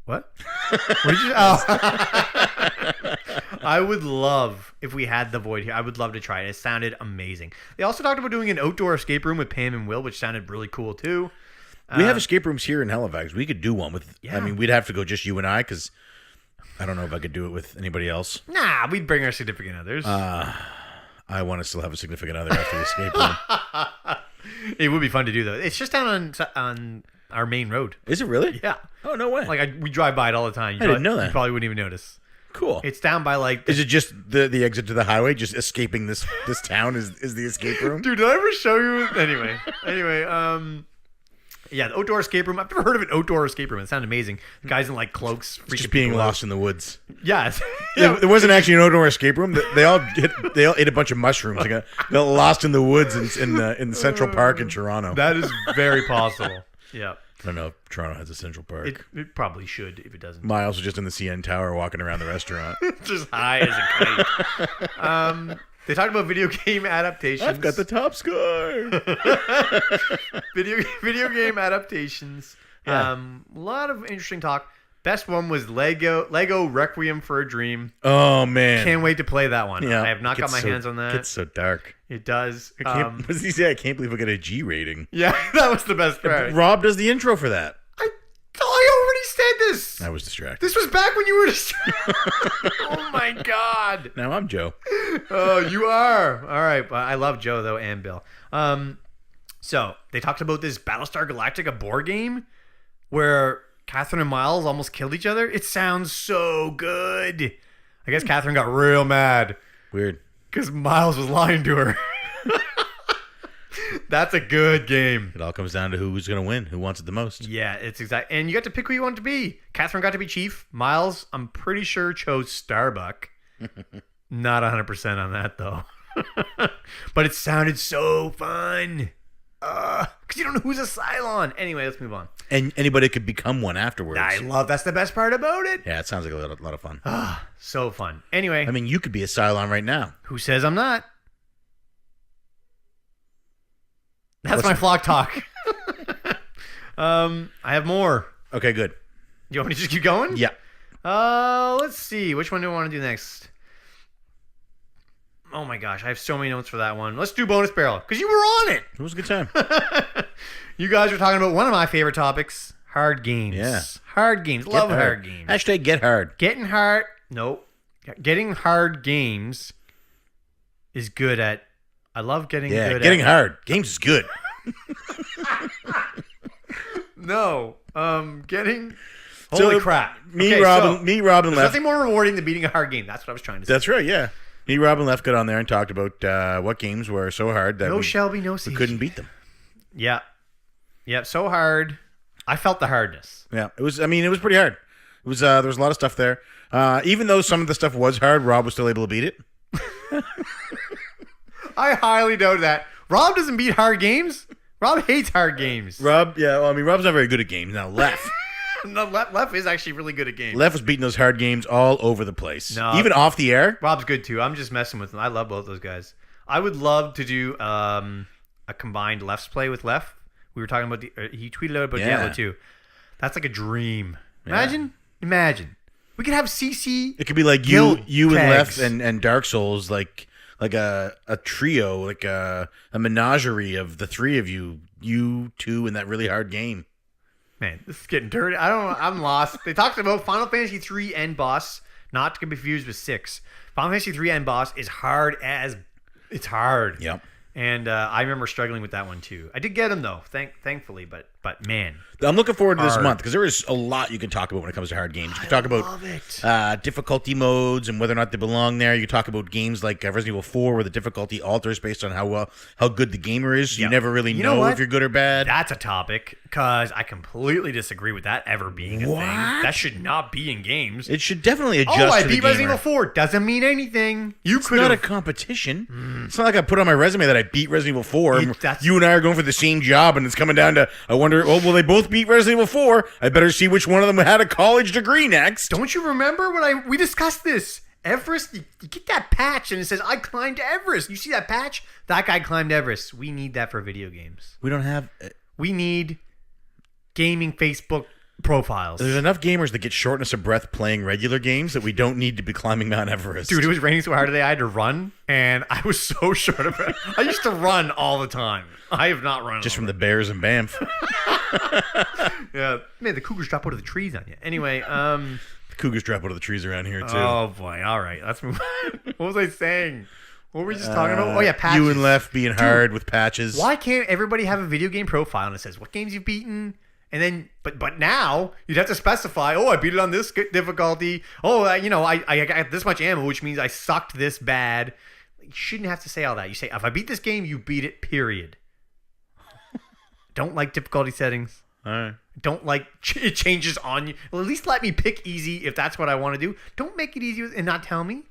What? What did you? Oh. I would love if we had the Void here. I would love to try it. It sounded amazing. They also talked about doing an outdoor escape room with Pam and Will, which sounded really cool too. We have escape rooms here in Halifax. We could do one with. Yeah. I mean, we'd have to go just you and I because I don't know if I could do it with anybody else. Nah, we'd bring our significant others. I want to still have a significant other after the escape room. It would be fun to do though. It's just down on our main road. Is it really? Yeah. Oh, no way. Like we drive by it all the time. I didn't know that. You probably wouldn't even notice. Cool. It's down by like. Is it just the exit to the highway? Just escaping this town is the escape room? Dude, did I ever show you? Anyway, yeah, the outdoor escape room. I've never heard of an outdoor escape room. It sounded amazing. The guys in like clokes, freaking Just being people out. lost in the woods. Yes. It wasn't actually an outdoor escape room. They all ate a bunch of mushrooms. They got lost in the woods in Central Park in Toronto. That is very possible. Yeah. I don't know if Toronto has a Central Park. It probably should if it doesn't. Miles was just in the CN Tower walking around the restaurant. Just high as a kite. They talked about video game adaptations. I've got the top score. video game adaptations. Yeah. A lot of interesting talk. Best one was Lego Requiem for a Dream. Oh man, Can't wait to play that one. yeah, I have not got my hands on that. It's so dark. It does. What does he say? I can't believe we got a G rating. Yeah, that was the best part. Rob does the intro for that. I already said this. I was distracted. This was back when you were distracted. Oh my god. Now I'm Joe. Oh, you are. All right, but I love Joe though and Bill. So they talked about this Battlestar Galactica board game where Catherine and Miles almost killed each other. It sounds so good. I guess Catherine got real mad Weird. because Miles was lying to her. That's a good game. It all comes down to who's going to win, who wants it the most. Yeah, it's exact. And you got to pick who you want to be. Catherine got to be Chief. Miles, I'm pretty sure, chose Starbuck. Not 100% on that, though. But it sounded so fun. Because you don't know who's a Cylon. Anyway, let's move on. And anybody could become one afterwards. That's the best part about it. Yeah, it sounds like a lot of fun. So fun. Anyway, I mean, you could be a Cylon right now. who says I'm not? That's my flock talk. I have more. Okay, good. Do you want me to just keep going? Yeah. Let's see. Which one do I want to do next? Oh my gosh, I have so many notes for that one. Let's do bonus barrel because you were on it. It was a good time. You guys were talking about one of my favorite topics: hard games. Yeah. Hard games. Love hard games. Hashtag get hard. Getting hard. Nope. Getting hard games is good at. I love getting Yeah, good getting at. hard. Games is good. No. Getting. So, Holy crap. Me, Okay, Rob, so and Left. there's nothing more rewarding than beating a hard game. That's what I was trying to say. That's right, yeah. Me, Rob, and Left got on there and talked about what games were so hard that No we Shelby, no Siege. couldn't beat them. Yeah. Yeah, so hard. I felt the hardness. Yeah, it was. I mean, it was pretty hard. It was. There was a lot of stuff there. Even though some of the stuff was hard, Rob was still able to beat it. I highly doubt that. Rob doesn't beat hard games. Rob hates hard games. Rob, yeah. Well, I mean, Rob's not very good at games. Now, Left. No, Left is actually really good at games. Left was beating those hard games all over the place. No. Even off the air. Rob's good too. I'm just messing with him. I love both those guys. I would love to do a combined Left's play with We were talking about he tweeted out about Yeah. Diablo 2. That's like a dream. Imagine. We could have CC. It could be like guild you and tags. Left and Dark Souls, like a trio, like a menagerie of the three of you two in that really hard game. Man, this is getting dirty. I'm lost. They talked about Final Fantasy 3 end boss, not to be confused with 6. Final Fantasy 3 end boss is hard as it's hard. Yep. And I remember struggling with that one too. I did get him though, thankfully, but man, I'm looking forward to this Hard. month because there is a lot you can talk about when it comes to hard games. You can talk love it. about difficulty modes and whether or not they belong there. You can talk about games like Resident Evil 4 where the difficulty alters based on how good the gamer is. So Yeah. you never really You know know what? if you're good or bad. That's a topic because I completely disagree with that ever being a thing. What? That should not be in games. It should definitely adjust Oh, I to the beat Resident gamer. Evil 4. Doesn't mean anything. You It's could not a have. competition. It's not like I put on my resume that I beat Resident Evil 4. That's- You and I are going for the same job, and it's coming down to, I wonder, oh, will they both beat Resident Evil 4? I better see which one of them had a college degree next. Don't you remember when we discussed this? Everest, you get that patch and it says, I climbed Everest. You see that patch? That guy climbed Everest. We need that for video games. We don't have... We need gaming Facebook profiles. There's enough gamers that get shortness of breath playing regular games that we don't need to be climbing Mount Everest. Dude, it was raining so hard today I had to run, and I was so short of breath. I used to run all the time. I have not run Just from the Bears and Banff. Yeah, man, the cougars drop out of the trees on you. Anyway, Cougars drop out of the trees around here, too. oh boy, all right, let's move on. What was I saying? What were we just talking about? Oh yeah, patches. You and Left being hard with patches. Why can't everybody have a video game profile and it says what games you've beaten? And then, but now you'd have to specify. Oh, I beat it on this difficulty. Oh, I got this much ammo, which means I sucked this bad. You shouldn't have to say all that. You say if I beat this game, you beat it. Period. Don't like difficulty settings. All right. Don't like it changes on you. Well, at least let me pick easy if that's what I want to do. Don't make it easy and not tell me.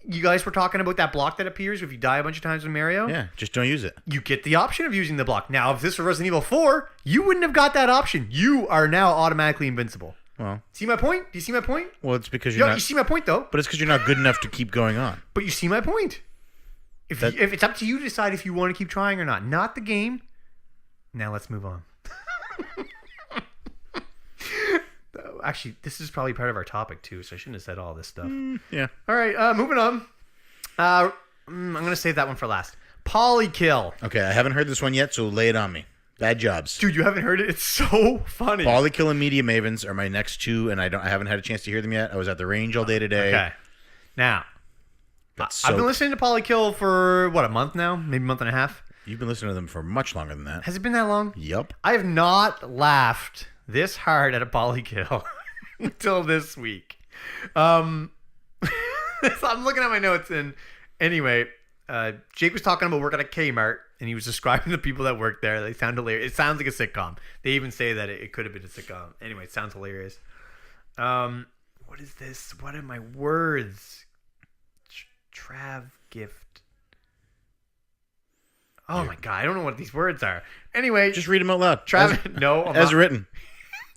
You guys were talking about that block that appears if you die a bunch of times in Mario. Yeah, just don't use it. You get the option of using the block. Now, if this were Resident Evil 4, you wouldn't have got that option. You are now automatically invincible. Well, See my point? Do you see my point? well, it's because You you're not... see my point, though. But it's because you're not good enough to keep going on. But you see my point. If it's up to you to decide if you want to keep trying or not the game. Now let's move on. Actually, this is probably part of our topic too, so I shouldn't have said all this stuff. Yeah. All right, moving on. I'm going to save that one for last. Polykill. Okay, I haven't heard this one yet, so lay it on me. Bad jobs. Dude, you haven't heard it? It's so funny. Polykill and Media Mavens are my next two, and I haven't had a chance to hear them yet. I was at the range all day today. Okay. Now, Got I've soaked. been listening to Polykill for, a month now? Maybe a month and a half? You've been listening to them for much longer than that. Has it been that long? Yep. I have not laughed this hard at a Polykill until this week. So I'm looking at my notes, and anyway, Jake was talking about working at Kmart, and he was describing the people that work there. They sound hilarious. It sounds like a sitcom. They even say that it could have been a sitcom. Anyway, it sounds hilarious. What is this? What are my words? Trav gift. Oh my god, I don't know what these words are. Anyway, Just read them out loud. Travis. No, I'm As not. written.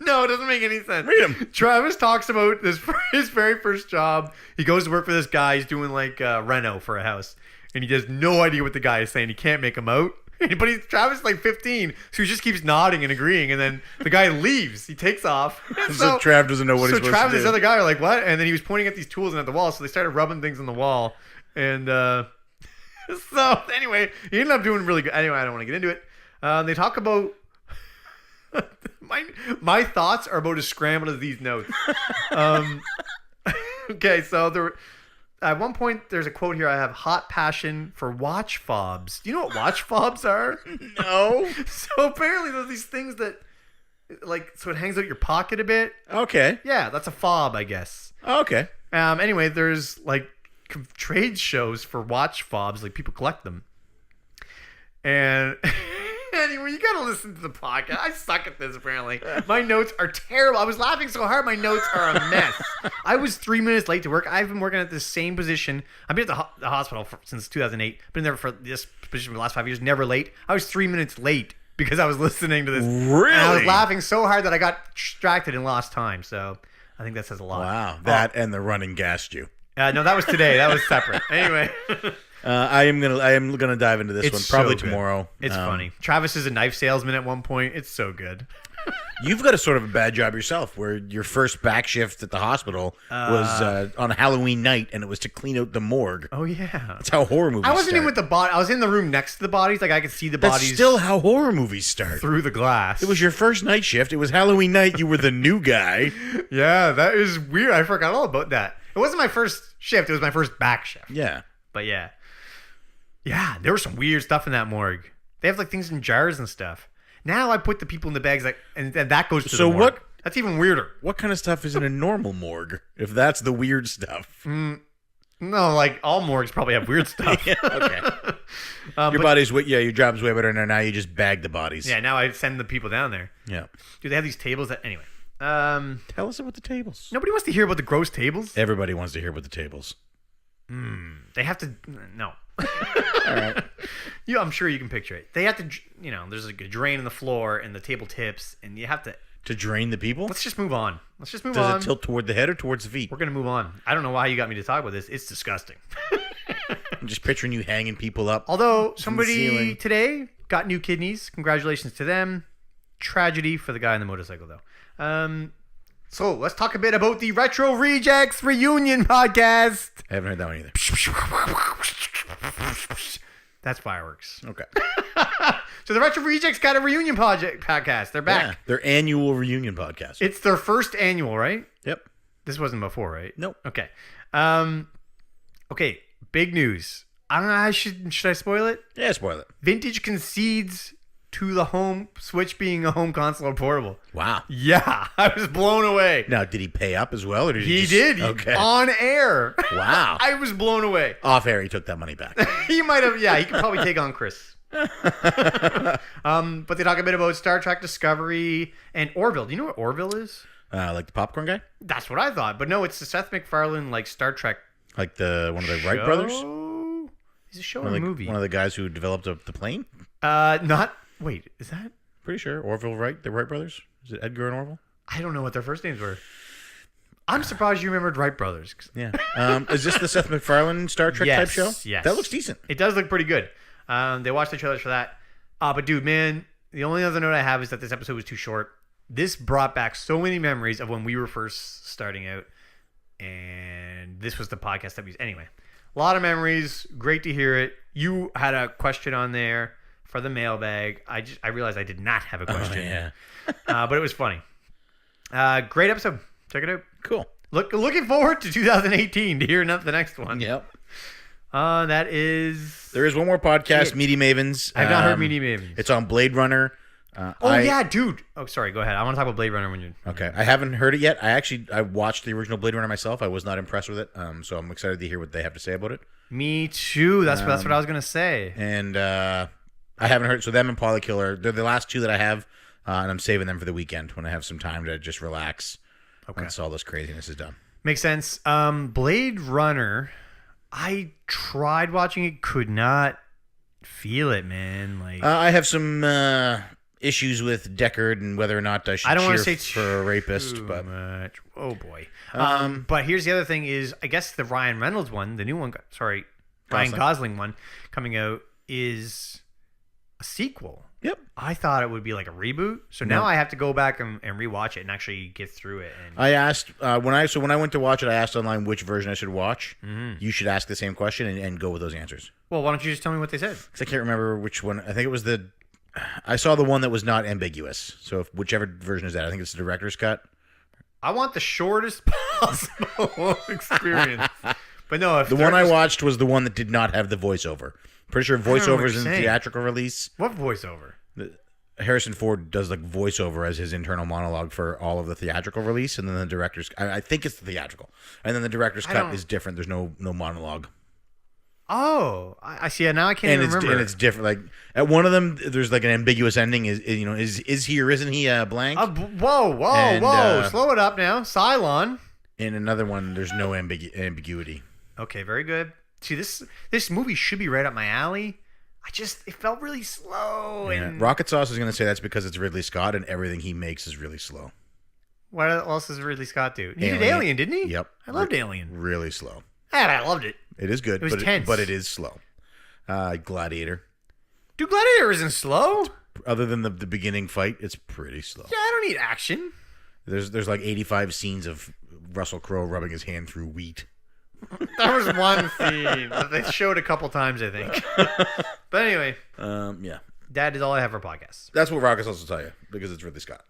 No, it doesn't make any sense. Read 'em. Travis talks about his very first job. He goes to work for this guy. He's doing like reno for a house, and he has no idea what the guy is saying. He can't make him out. But Travis is like 15, so he just keeps nodding and agreeing. And then the guy leaves. He takes off. So Trav doesn't know what he's So supposed Travis to and this do. other guy are like, what? And then he was pointing at these tools and at the wall. So they started rubbing things on the wall. And so anyway, he ended up doing really good. Anyway, I don't want to get into it. They talk about my thoughts are about as scrambled as these notes. Okay, so there. At one point, there's a quote here. I have hot passion for watch fobs. Do you know what watch fobs are? No. So apparently, there's these things that, so it hangs out your pocket a bit. Okay. Yeah, that's a fob, I guess. Okay. Anyway, there's trade shows for watch fobs. Like people collect them. And anyway, you gotta listen to the podcast. I suck at this. Apparently, my notes are terrible. I was laughing so hard, my notes are a mess. I was 3 minutes late to work. I've been working at the same position. I've been at the hospital since 2008. Been there for this position for the last 5 years. Never late. I was 3 minutes late because I was listening to this. Really? And I was laughing so hard that I got distracted and lost time. So I think that says a lot. Wow. That and the running gassed you. No, that was today. That was separate. Anyway. I am gonna dive into this one probably tomorrow. It's funny. Travis is a knife salesman at one point. It's so good. You've got a sort of a bad job yourself, where your first back shift at the hospital was on Halloween night, and it was to clean out the morgue. Oh yeah, that's how horror movies. I wasn't start. even with the body. I was in the room next to the bodies. Like I could see the That's bodies. still how horror movies start. Through the glass. It was your first night shift. It was Halloween night. You were the new guy. Yeah, that is weird. I forgot all about that. It wasn't my first shift. It was my first back shift. Yeah, but yeah, there was some weird stuff in that morgue. They have like things in jars and stuff. Now I put the people in the bags, like, and that goes to the morgue. What? That's even weirder. What kind of stuff is in a normal morgue? If that's the weird stuff. No, like all morgues probably have weird stuff. Yeah, okay. Your job's way better now. You just bag the bodies. Yeah, now I send the people down there. Yeah. Dude, they have these tables that anyway. Tell us about the tables. Nobody wants to hear about the gross tables. Everybody wants to hear about the tables. They have to. No. All right. I'm sure you can picture it. They have to, there's like a drain in the floor and the table tips, and you have to drain the people. Let's just move on. Does it tilt toward the head or towards the feet? We're gonna move on. I don't know why you got me to talk about this. It's disgusting. I'm just picturing you hanging people up. Although somebody today got new kidneys. Congratulations to them. Tragedy for the guy on the motorcycle, though. So let's talk a bit about the Retro Rejects Reunion podcast. I haven't heard that one either. That's fireworks. Okay. So the Retro Rejects got a reunion podcast. They're back. Yeah, their annual reunion podcast. It's their first annual, right? Yep. This wasn't before, right? Nope. Okay. Okay. Big news. Should I spoil it? Yeah, spoil it. Vintage concedes to the home Switch being a home console or portable. Wow. Yeah, I was blown away. Now, did he pay up as well, or did he did? Okay. On air. Wow. I was blown away. Off air, he took that money back. He might have. Yeah, he could probably take on Chris. But they talk a bit about Star Trek Discovery and Orville. Do you know what Orville is? Like the popcorn guy? That's what I thought, but no, it's the Seth MacFarlane like Star Trek. Like one of the Wright brothers? Is it a show or a movie? One of the guys who developed the plane? Not. Wait, is that? Pretty sure Orville Wright, the Wright brothers. Is it Edgar and Orville? I don't know what their first names were. I'm surprised you remembered Wright brothers. Yeah. Is this the Seth MacFarlane Star Trek type show? Yes. That looks decent. It does look pretty good. They watched the trailers for that. But dude, man, the only other note I have is that this episode was too short. This brought back so many memories of when we were first starting out, and this was the podcast that we. Anyway, a lot of memories. Great to hear it. You had a question on there for the mailbag. I realized I did not have a question. Oh, yeah. But it was funny. Great episode. Check it out. Cool. Looking forward to 2018 to hear the next one. Yep. That is. There is one more podcast, Meaty Mavens. I've not heard Meaty Mavens. It's on Blade Runner. Yeah, dude. Oh, sorry. Go ahead. I want to talk about Blade Runner when you're. Okay. I haven't heard it yet. I watched the original Blade Runner myself. I was not impressed with it. So I'm excited to hear what they have to say about it. Me too. That's what I was gonna say. And I haven't heard. So them and Polykiller, they're the last two that I have, and I'm saving them for the weekend when I have some time to just relax. Okay. Once all this craziness is done. Makes sense. Blade Runner. I tried watching it, could not feel it, man. Like I have some issues with Deckard and whether or not I should I don't want to cheer say for a rapist, too but much. Oh boy. But here's the other thing: is I guess the Ryan Reynolds one, the new one. Sorry, Ryan Gosling one coming out is a sequel. Yep. I thought it would be like a reboot, so now I have to go back and rewatch it and actually get through it. And I asked when I went to watch it, I asked online which version I should watch. You should ask the same question and go with those answers. Well, why don't you just tell me what they said? Because I can't remember which one. I think it was I saw the one that was not ambiguous. So whichever version is that, I think it's the director's cut. I want the shortest possible experience. But no, if the one I watched was the one that did not have the voiceover. Pretty sure voiceovers in the theatrical release. What voiceover? Harrison Ford does like voiceover as his internal monologue for all of the theatrical release, and then the director's. I think it's the theatrical, and then the director's cut is different. There's no monologue. Oh, I see. Now I can't even remember. And it's different. Like at one of them, there's like an ambiguous ending. Is he or isn't he blank? Whoa! Slow it up now, Cylon. In another one, there's no ambiguity. Okay, very good. See, this movie should be right up my alley. It felt really slow. Yeah. And Rocket Sauce is going to say that's because it's Ridley Scott and everything he makes is really slow. What else does Ridley Scott do? He did Alien, didn't he? Yep. I loved Alien. Really slow. I loved it. It is good, It was tense. but it is slow. Gladiator. Dude, Gladiator isn't slow. Other than the beginning fight, it's pretty slow. Yeah, I don't need action. There's like 85 scenes of Russell Crowe rubbing his hand through wheat. That was one scene that they showed a couple times, I think. But anyway, Yeah. that is all I have for podcasts. That's what Rockets also tell you, because it's Ridley Scott.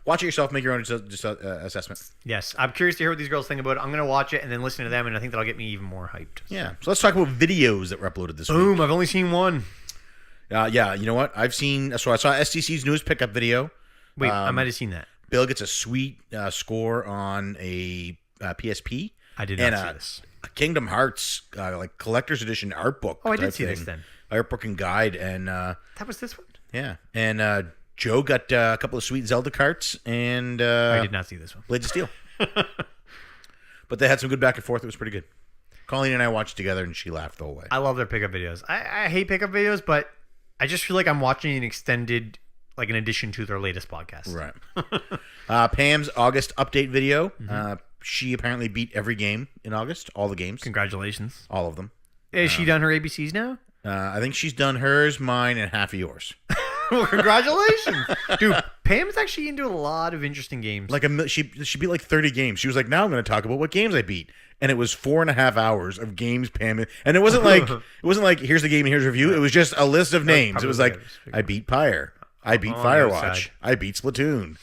Watch it yourself, make your own assessment. Yes, I'm curious to hear what these girls think about it. I'm going to watch it and then listen to them, and I think that'll get me even more hyped. Yeah. So let's talk about videos that were uploaded this week. Boom, I've only seen one. Yeah, you know what? I saw STC's newest pickup video. Wait, I might have seen that. Bill gets a sweet score on a PSP. I did not see this. A Kingdom Hearts like collector's edition art book. Oh, I did see this then. Art book and guide, and That was this one? yeah, and Joe got a couple of sweet Zelda carts, and I did not see this one. Blades of Steel. But they had some good back and forth. It was pretty good. Colleen and I watched together, and she laughed the whole way. I love their pickup videos. I hate pickup videos, but I just feel like I'm watching an extended, like an addition to their latest podcast. Right. Pam's August update video. She apparently beat every game in August. All the games. Congratulations. All of them. Is she done her ABCs now? I think she's done hers, mine, and half of yours. Well, congratulations. Dude, Pam's actually into a lot of interesting games. Like she beat like 30 games. She was like, now I'm going to talk about what games I beat. And it was 4.5 hours of games, Pam. And it wasn't like here's the game and here's a review. It was just a list of names. It was like, I beat Pyre. I beat Firewatch. I beat Splatoon.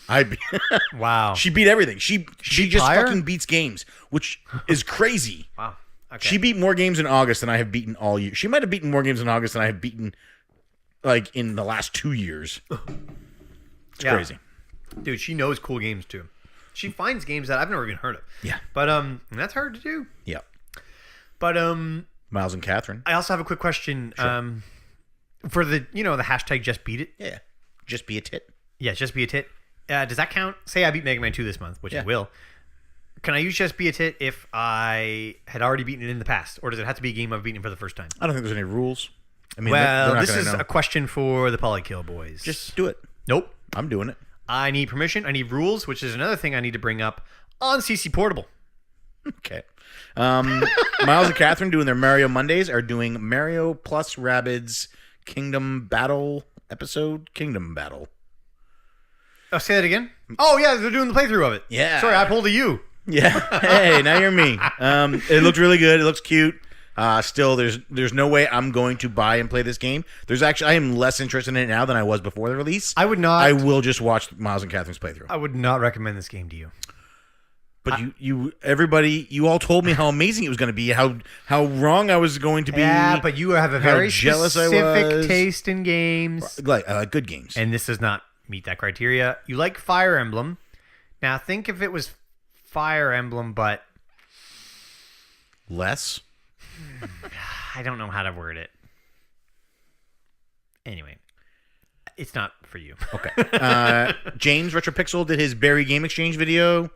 Wow. She beat everything. She beat just Pyre? fucking beats games, which is crazy. Wow. Okay. She beat more games in August than I have beaten all year. She might have beaten more games in August than I have beaten like in the last 2 years. It's crazy. Dude, she knows cool games too. She finds games that I've never even heard of. Yeah. But and that's hard to do. Yeah. But Miles and Catherine. I also have a quick question. Sure. For the the hashtag just beat it. Yeah. Just be a tit. Yeah, just be a tit. Does that count? Say I beat Mega Man 2 this month, which I will. Can I use just be a tit if I had already beaten it in the past, or does it have to be a game I've beaten for the first time? I don't think there's any rules. I mean, well, this is a question for the Polykill boys. Just do it. Nope. I'm doing it. I need permission. I need rules, which is another thing I need to bring up on CC Portable. Okay. Miles and Catherine doing their Mario Mondays are doing Mario plus Rabbids Kingdom Battle episode. Kingdom Battle. Oh, say that again? Oh, yeah, they're doing the playthrough of it. Yeah. Sorry, I pulled a U. Yeah. Hey, now you're me. It looked really good. It looks cute. Still, there's no way I'm going to buy and play this game. I am less interested in it now than I was before the release. I would not. I will just watch Miles and Catherine's playthrough. I would not recommend this game to you. But everybody, you all told me how amazing it was going to be, how wrong I was going to be. Yeah, but you have a very jealous I specific was. taste in games. Like good games. And this does not meet that criteria. You like Fire Emblem. Now, think if it was Fire Emblem, but less. I don't know how to word it. Anyway, it's not for you. Okay. James Retropixel did his Barry Game Exchange video.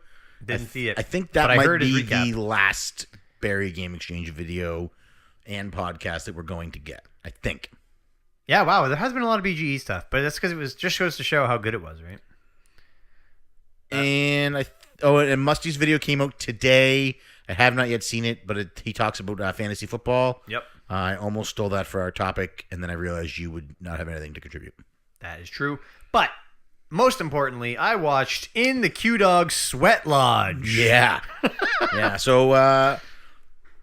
Didn't see it. I think that but might I heard be his recap. the last Barry Game Exchange video and podcast that we're going to get. I think. Yeah, wow. There has been a lot of BGE stuff, but that's because it was just goes to show how good it was, right? And and Musty's video came out today. I have not yet seen it, but he talks about fantasy football. Yep. I almost stole that for our topic, and then I realized you would not have anything to contribute. That is true. But most importantly, I watched In the Q-Dog Sweat Lodge. Yeah. Yeah. So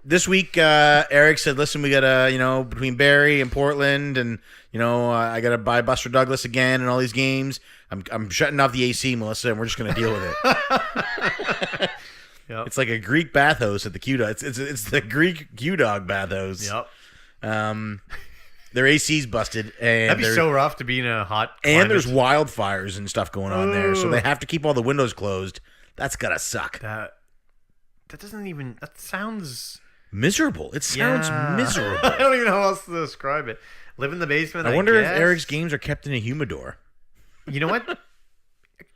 this week, Eric said, listen, we got to, between Barry and Portland and, I got to buy Buster Douglas again and all these games. I'm shutting off the AC, Melissa, and we're just going to deal with it. Yep. It's like a Greek bathhouse at the Q-Dog. It's the Greek Q-Dog bathhouse. Yep. Their AC's busted. And that'd be so rough to be in a hot climate. And there's wildfires and stuff going on there, so they have to keep all the windows closed. That's gotta suck. That doesn't even... That sounds... Miserable. It sounds miserable. I don't even know how else to describe it. Live in the basement, I wonder if guess. Eric's games are kept in a humidor. You know what?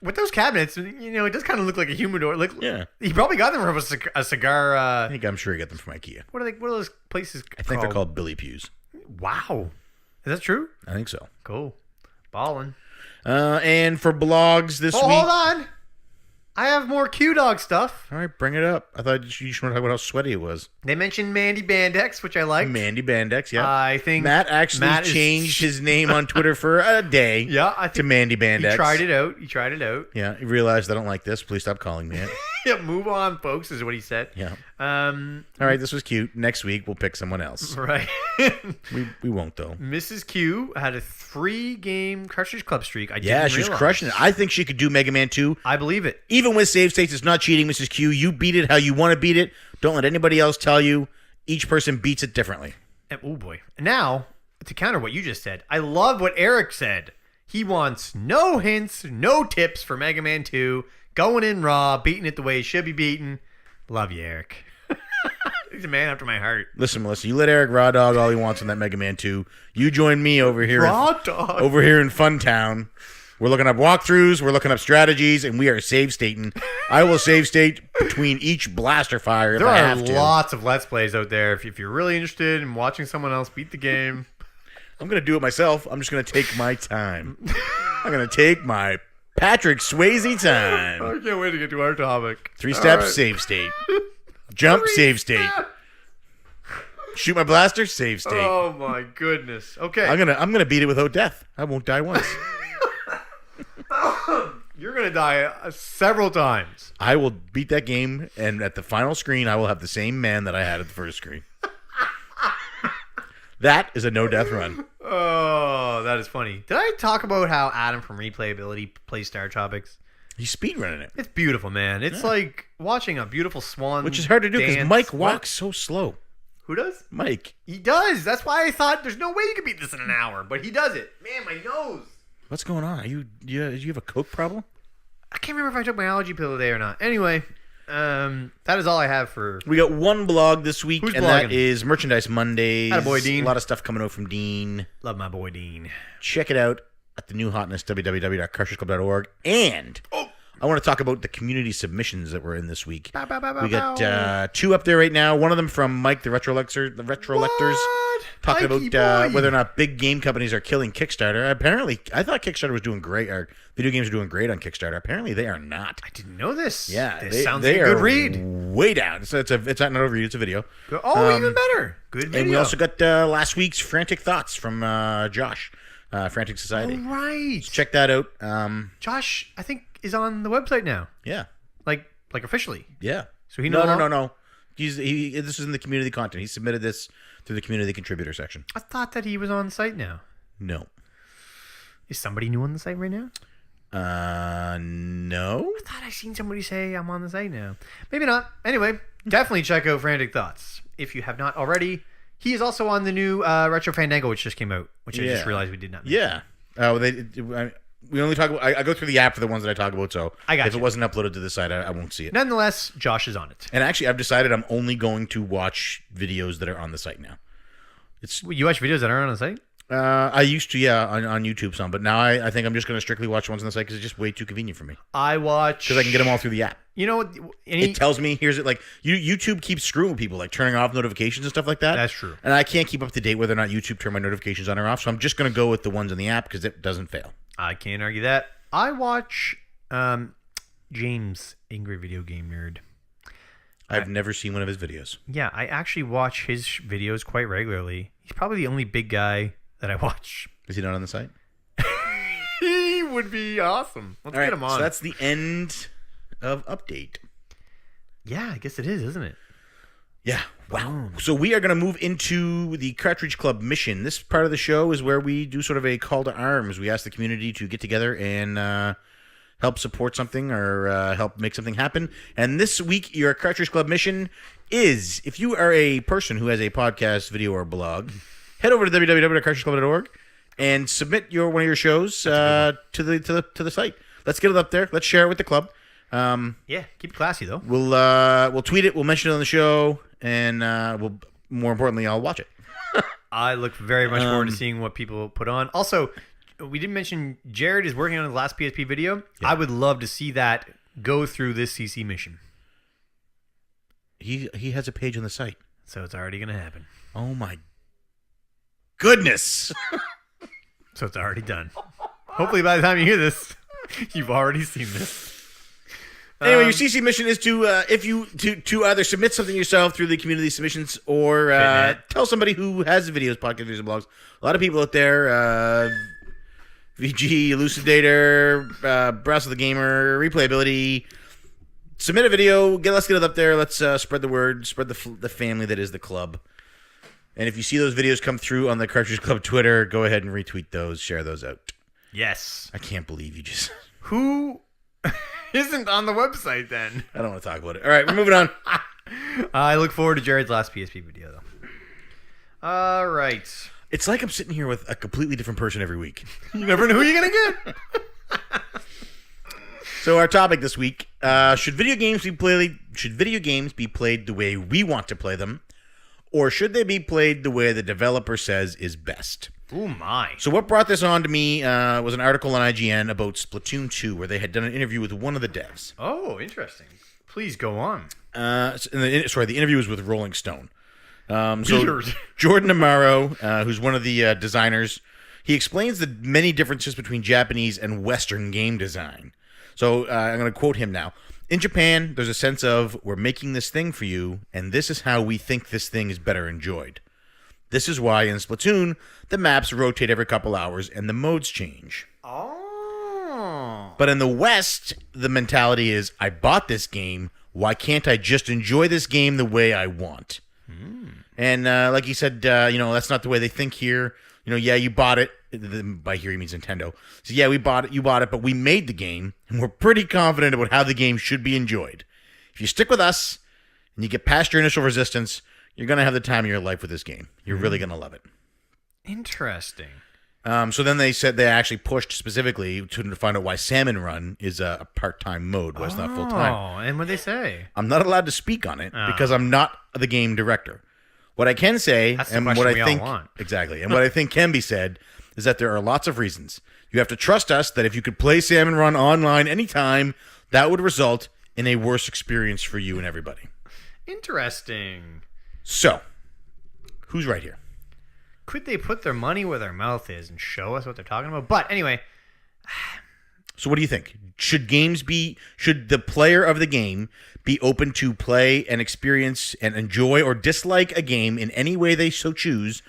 With those cabinets, it does kind of look like a humidor. Like, yeah. He probably got them from a cigar... I'm sure he got them from IKEA. What are those places I think they're called Billy Pews. Wow. Is that true? I think so. Cool. Ballin'. And for blogs this week... Hold on. I have more Q-Dog stuff. All right, bring it up. I thought you just want to talk about how sweaty it was. They mentioned Mandy Bandex, which I like. Mandy Bandex, yeah. I think Matt actually changed his name on Twitter for a day. Yeah, I think to Mandy Bandex. He tried it out. Yeah, he realized I don't like this. Please stop calling me it. Yeah, move on, folks, is what he said. Yeah. All right, this was cute. Next week we'll pick someone else. Right. we won't though. Mrs. Q had a 3-game Cartridge Club streak. She's crushing it. I think she could do Mega Man 2. I believe it. Even with save states, it's not cheating, Mrs. Q. You beat it how you want to beat it. Don't let anybody else tell you. Each person beats it differently. Oh boy. Now, to counter what you just said, I love what Eric said. He wants no hints, no tips for Mega Man 2. Going in raw, beating it the way it should be beaten. Love you, Eric. He's a man after my heart. Listen, Melissa, you let Eric raw dog all he wants on that Mega Man 2. You join me over here. Over here in Funtown. We're looking up walkthroughs, we're looking up strategies, and we are save stating. I will save state between each blaster fire if I have to. There are lots of Let's Plays out there. If you're really interested in watching someone else beat the game. I'm going to do it myself. I'm just going to take my time. I'm going to take my Patrick Swayze time. I can't wait to get to our topic. 3 steps, save state. Jump, save state. Shoot my blaster, save state. Oh my goodness. Okay. I'm gonna beat it without death. I won't die once. You're gonna die several times. I will beat that game, and at the final screen, I will have the same man that I had at the first screen. That is a no-death run. Oh, that is funny. Did I talk about how Adam from Replayability plays Star Tropics? He's speedrunning it. It's beautiful, man. It's like watching a beautiful swan. Which is hard to do because Mike walks so slow. Who does? Mike. He does. That's why I thought there's no way you could beat this in an hour, but he does it. Man, my nose. What's going on? Do you have a Coke problem? I can't remember if I took my allergy pill today or not. Anyway, that is all I have for... We got one blog this week, Who's and blogging? that is Merchandise Mondays. Attaboy, Dean. A lot of stuff coming out from Dean. Love my boy, Dean. Check it out at the new hotness, www.cartridgeclub.org. And I want to talk about the community submissions that were in this week. We got 2 up there right now. One of them from Mike, the Retrolectors, talking about whether or not big game companies are killing Kickstarter. Apparently, I thought Kickstarter was doing great, or video games are doing great on Kickstarter. Apparently, they are not. I didn't know this. Yeah, this sounds like a good read. Way down. It's not a read. It's a video. Oh, even better. Good video. And we also got last week's Frantic Thoughts from Josh, Frantic Society. Oh, right. So check that out. Josh, I think, is on the website now. Yeah. Like officially. Yeah. So he No. This is in the community content. He submitted this through the community contributor section. I thought that he was on the site now. No. Is somebody new on the site right now? No. I thought I seen somebody say I'm on the site now. Maybe not. Anyway, definitely check out Frantic Thoughts if you have not already. He is also on the new Retro Fandango, which just came out, which I just realized we did not mention. Yeah. We only talk about. I go through the app for the ones that I talk about. So if it wasn't uploaded to the site, I won't see it. Nonetheless, Josh is on it. And actually, I've decided I'm only going to watch videos that are on the site now. You watch videos that aren't on the site? I used to, on YouTube some, but now I think I'm just going to strictly watch ones on the site because it's just way too convenient for me. I watch because I can get them all through the app. You know what? It tells me YouTube keeps screwing with people, like turning off notifications and stuff like that. That's true. And I can't keep up to date whether or not YouTube turn my notifications on or off. So I'm just going to go with the ones on the app because it doesn't fail. I can't argue that. I watch James, Angry Video Game Nerd. I've never seen one of his videos. Yeah, I actually watch his videos quite regularly. He's probably the only big guy that I watch. Is he not on the site? He would be awesome. Let's get him on. So that's the end of update. Yeah, I guess it is, isn't it? Yeah. Wow. So we are going to move into the Cartridge Club mission. This part of the show is where we do sort of a call to arms. We ask the community to get together and help support something or help make something happen. And this week, your Cartridge Club mission is, if you are a person who has a podcast, video, or blog, head over to www.cartridgeclub.org and submit one of your shows to the site. Let's get it up there. Let's share it with the club. Yeah, keep it classy though. We'll tweet it. We'll mention it on the show, and more importantly, I'll watch it. I look very much forward to seeing what people put on. Also, we didn't mention Jared is working on the last PSP video. Yeah. I would love to see that go through this CC mission. He has a page on the site, so it's already going to happen. Oh my goodness! So it's already done. Hopefully, by the time you hear this, you've already seen this. Anyway, your CC mission is to either submit something yourself through the community submissions or tell somebody who has videos, podcast videos, and blogs. A lot of people out there, VG, Elucidator, Browse of the Gamer, Replayability. Submit a video. Let's get it up there. Let's spread the word, spread the family that is the club. And if you see those videos come through on the Cartridge Club Twitter, go ahead and retweet those, share those out. Yes. I can't believe you just... Who isn't on the website then? I don't want to talk about it. All right, we're moving on. I look forward to Jared's last PSP video, though. All right. It's like I'm sitting here with a completely different person every week. You never know who you're going to get. So our topic this week, should video games be played the way we want to play them, or should they be played the way the developer says is best? Oh my. So what brought this on to me was an article on IGN about Splatoon 2, where they had done an interview with one of the devs. Oh, interesting. Please go on. The interview was with Rolling Stone. So Jordan Amaro, who's one of the designers, he explains the many differences between Japanese and Western game design. So I'm going to quote him now. In Japan, there's a sense of, we're making this thing for you, and this is how we think this thing is better enjoyed. This is why in Splatoon, the maps rotate every couple hours and the modes change. Oh. But in the West, the mentality is, I bought this game, why can't I just enjoy this game the way I want? And like he said, that's not the way they think here. Yeah, you bought it. By here he means Nintendo. So yeah, you bought it, but we made the game, and we're pretty confident about how the game should be enjoyed. If you stick with us, and you get past your initial resistance, you're going to have the time of your life with this game. You're really going to love it. Interesting. So then they said they actually pushed specifically to find out why Salmon Run is a part-time mode, why it's not full-time. Oh, and what'd they say? I'm not allowed to speak on it because I'm not the game director. What I can say, and what I think exactly, and what I think can be said, is that there are lots of reasons. You have to trust us that if you could play Salmon Run online anytime, that would result in a worse experience for you and everybody. Interesting. So, who's right here? Could they put their money where their mouth is and show us what they're talking about? But anyway. So what do you think? Should the player of the game be open to play and experience and enjoy or dislike a game in any way they so choose?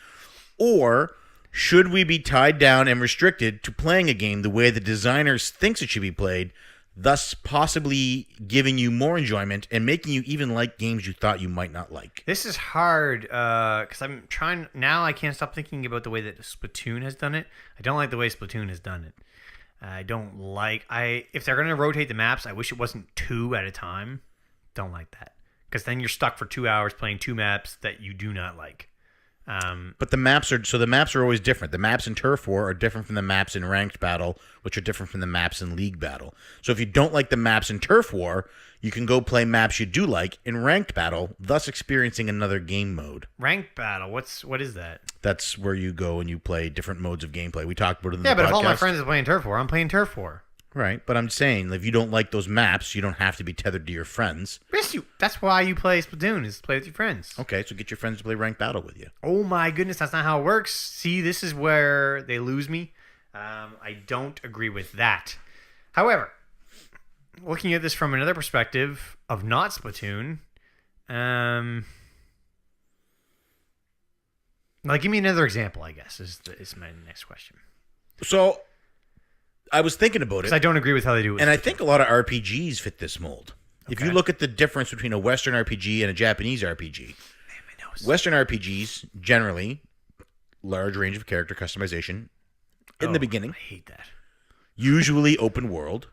Or should we be tied down and restricted to playing a game the way the designers thinks it should be played, thus possibly giving you more enjoyment and making you even like games you thought you might not like? This is hard because I'm trying now. I can't stop thinking about the way that Splatoon has done it. I don't like the way Splatoon has done it. I don't like if they're going to rotate the maps, I wish it wasn't 2 at a time. Don't like that because then you're stuck for 2 hours playing 2 maps that you do not like. But the maps are always different. The maps in Turf War are different from the maps in Ranked Battle, which are different from the maps in League Battle. So if you don't like the maps in Turf War, you can go play maps you do like in Ranked Battle, thus experiencing another game mode. Ranked Battle, what is that? That's where you go and you play different modes of gameplay. We talked about it in the podcast. Yeah, but if all my friends are playing Turf War, I'm playing Turf War. Right, but I'm saying if you don't like those maps, you don't have to be tethered to your friends. Yes, that's why you play Splatoon, is to play with your friends. Okay, so get your friends to play Ranked Battle with you. Oh my goodness, that's not how it works. See, this is where they lose me. I don't agree with that. However, looking at this from another perspective of not Splatoon, give me another example, I guess, is my next question. So I was thinking about it. Because I don't agree with how they do it. And I think a lot of RPGs fit this mold. Okay. If you look at the difference between a Western RPG and a Japanese RPG, Western RPGs, generally, large range of character customization in the beginning. I hate that. Usually open world.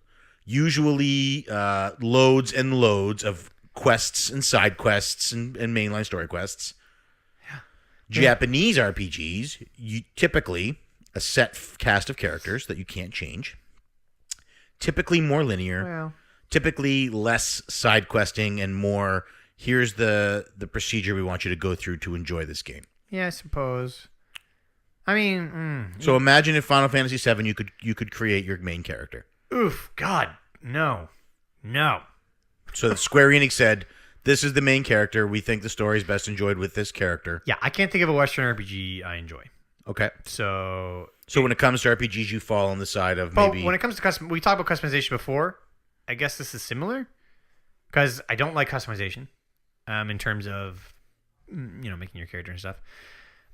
Usually loads and loads of quests and side quests and mainline story quests. Yeah. Japanese RPGs, typically a set cast of characters that you can't change. Typically more linear. Well. Typically less side questing and more, here's the procedure we want you to go through to enjoy this game. Yeah, I suppose. I mean... So imagine if Final Fantasy VII you could create your main character. Oof, God, no. No. So Square Enix said, this is the main character. We think the story is best enjoyed with this character. Yeah, I can't think of a Western RPG I enjoy. Okay. So when it comes to RPGs, you fall on the side of maybe... When it comes to we talked about customization before. I guess this is similar. because I don't like customization in terms of, making your character and stuff.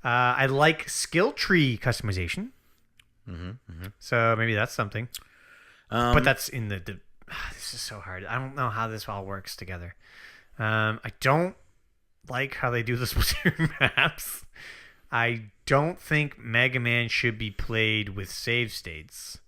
I like skill tree customization. So maybe that's something. But that's in the this is so hard. I don't know how this all works together. I don't like how they do the Splatoon maps. I don't think Mega Man should be played with save states.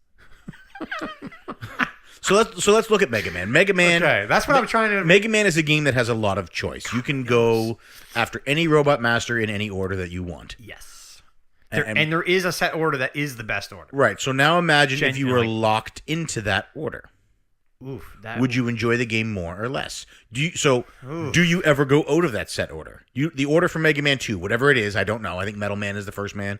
So let's look at Mega Man. Mega Man. Okay, that's what I'm trying to. Mega Man is a game that has a lot of choice. You can go after any Robot Master in any order that you want. Yes. And there is a set order that is the best order. Right. So now imagine if you were locked into that order. Oof. Would you enjoy the game more or less? Do you ever go out of that set order? The order for Mega Man 2, whatever it is, I don't know. I think Metal Man is the first man.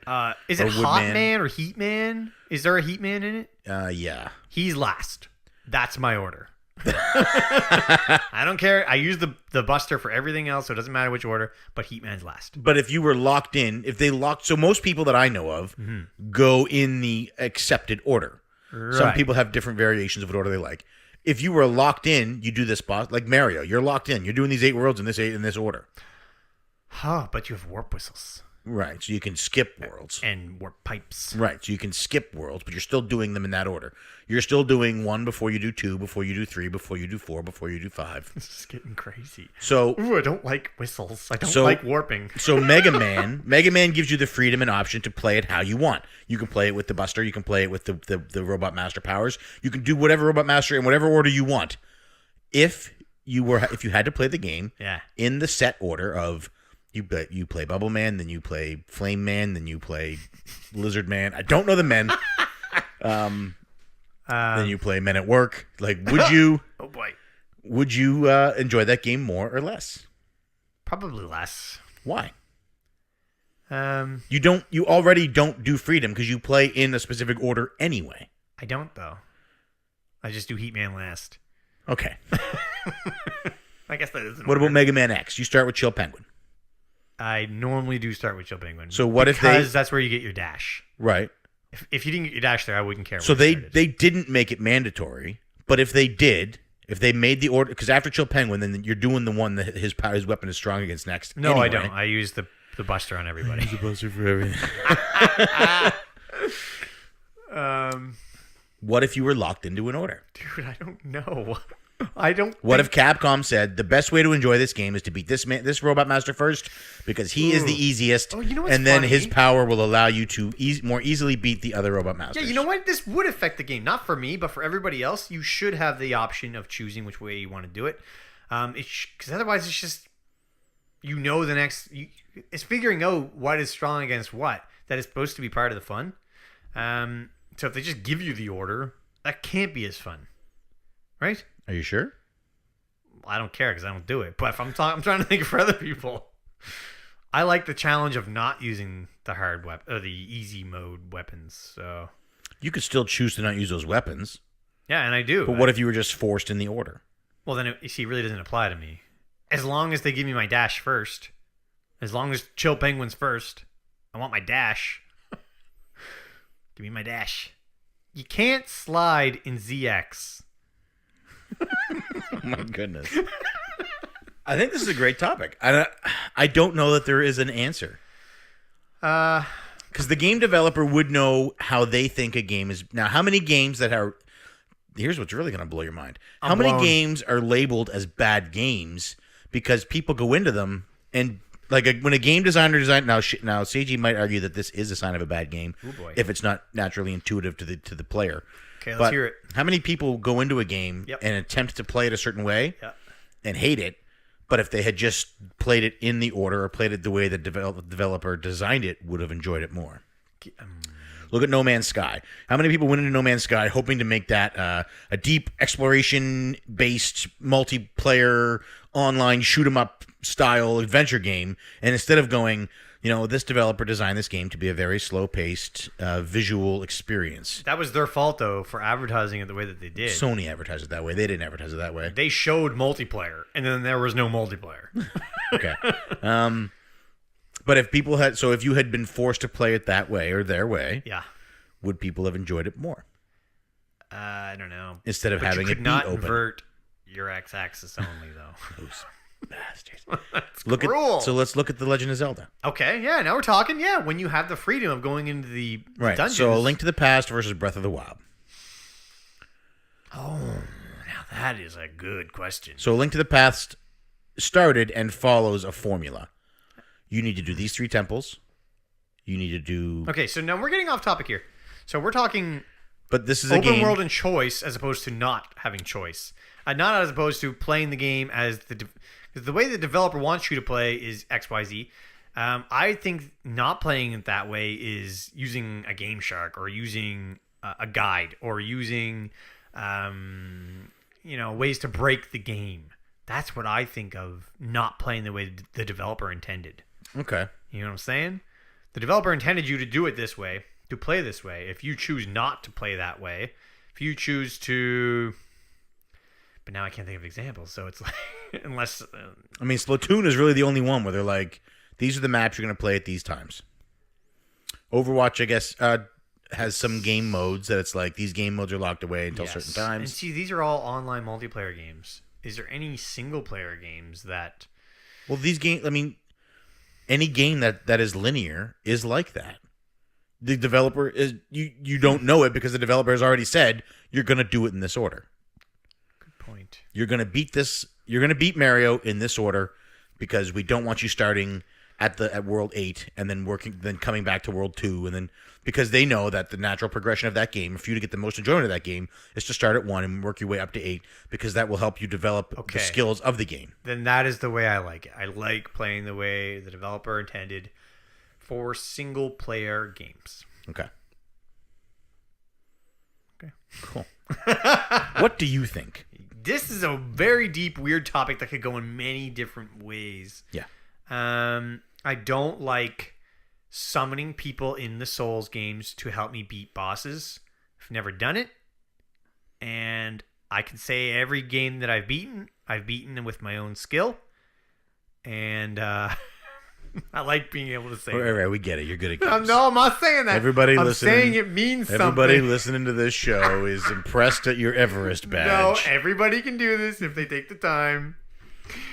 Is it Hot Man or Heat Man? Is there a Heat Man in it? Yeah. He's last. That's my order. I don't care. I use the Buster for everything else, so it doesn't matter which order, but Heat Man's last. But if you were locked in, so most people that I know of go in the accepted order. Right. Some people have different variations of what order they like. If you were locked in, you do this boss like Mario. You're locked in. You're doing these 8 worlds in this order. But you have warp whistles. Right, so you can skip worlds. And warp pipes. Right, so you can skip worlds, but you're still doing them in that order. You're still doing 1 before you do 2, before you do 3, before you do 4, before you do 5. This is getting crazy. So, I don't like whistles. I don't like warping. So Mega Man gives you the freedom and option to play it how you want. You can play it with the Buster. You can play it with the Robot Master powers. You can do whatever Robot Master in whatever order you want. If you had to play the game in the set order of you play Bubble Man, then you play Flame Man, then you play Lizard Man. I don't know the men. Then you play Men at Work. Like, would you? Oh boy. Would you enjoy that game more or less? Probably less. Why? You already don't do freedom because you play in a specific order anyway. I don't though. I just do Heat Man last. Okay. I guess that isn't. What about Mega Man X? You start with Chill Penguin. I normally do start with Chill Penguin. So what because that's where you get your dash. Right. If you didn't get your dash there, I wouldn't care. So they didn't make it mandatory, but if they made the order, because after Chill Penguin, then you're doing the one that his weapon is strong against next. No, anyway. I don't. I use the Buster on everybody. I use the Buster for everything. What if you were locked into an order? Dude, I don't know. What if Capcom said the best way to enjoy this game is to beat this Robot Master first because he is the easiest, and then his power will allow you to more easily beat the other Robot Masters. Yeah, you know what? This would affect the game, not for me, but for everybody else. You should have the option of choosing which way you want to do it, because otherwise it's just it's figuring out what is strong against what. That is supposed to be part of the fun. So if they just give you the order, that can't be as fun, right? Are you sure? I don't care because I don't do it. But if I'm trying to think for other people. I like the challenge of not using the hard weapon or the easy mode weapons. So you could still choose to not use those weapons. Yeah, and I do. But what if you were just forced in the order? Well, then it really doesn't apply to me. As long as they give me my dash first, as long as Chill Penguin's first, I want my dash. Give me my dash. You can't slide in ZX. Oh my goodness. I think this is a great topic. I don't know that there is an answer. Because the game developer would know how they think a game is. Now, how many games that are... Here's what's really going to blow your mind. How many games are labeled as bad games because people go into them and... Like when a game designer now CG might argue that this is a sign of a bad game if it's not naturally intuitive to the player. Okay, let's hear it. How many people go into a game and attempt to play it a certain way and hate it, but if they had just played it in the order or played it the way the developer designed it, would have enjoyed it more? Look at No Man's Sky. How many people went into No Man's Sky hoping to make that a deep exploration-based multiplayer online shoot-'em-up style adventure game, and instead of going, this developer designed this game to be a very slow-paced visual experience. That was their fault, though, for advertising it the way that they did. Sony advertised it that way. They didn't advertise it that way. They showed multiplayer, and then there was no multiplayer. Okay. But if you had been forced to play it that way or their way, would people have enjoyed it more? I don't know. Instead of having it be open. Your x-axis only, though. Those bastards. That's Cruel. So let's look at The Legend of Zelda. Okay, yeah, now we're talking. Yeah, when you have the freedom of going into the dungeons. So A Link to the Past versus Breath of the Wild. Oh, now that is a good question. So A Link to the Past started and follows a formula. You need to do these 3 temples. You need to do... Okay, so now we're getting off topic here. So we're talking... But this is a open game... world and choice as opposed to not having choice. Not as opposed to playing the game as because the way the developer wants you to play is XYZ. I think not playing it that way is using a Game Shark or using a guide or using ways to break the game. That's what I think of not playing the way the developer intended. Okay. You know what I'm saying? The developer intended you to do it this way, to play this way. If you choose not to play that way, if you choose to... But now I can't think of examples, so it's like... unless... I mean, Splatoon is really the only one where they're like, these are the maps you're going to play at these times. Overwatch, I guess, has some game modes that it's like, these game modes are locked away until certain times. And see, these are all online multiplayer games. Is there any single-player games that... Well, these games... I mean... Any game that is linear is like that. The developer is you don't know it because the developer has already said you're going to do it in this order. Good point. You're going to beat this. You're going to beat Mario in this order because we don't want you starting at World 8 and then coming back to World 2 and then because they know that the natural progression of that game, for you to get the most enjoyment of that game, is to start at 1 and work your way up to 8 because that will help you develop the skills of the game. Then that is the way I like it. I like playing the way the developer intended for single-player games. Okay. Okay. Cool. What do you think? This is a very deep, weird topic that could go in many different ways. Yeah. I don't like summoning people in the Souls games to help me beat bosses. I've never done it. And I can say every game that I've beaten with my own skill. And I like being able to say that. Right, we get it. You're good at games. No, I'm not saying that. I'm saying it means something. Everybody listening to this show is impressed at your Everest badge. No, everybody can do this if they take the time.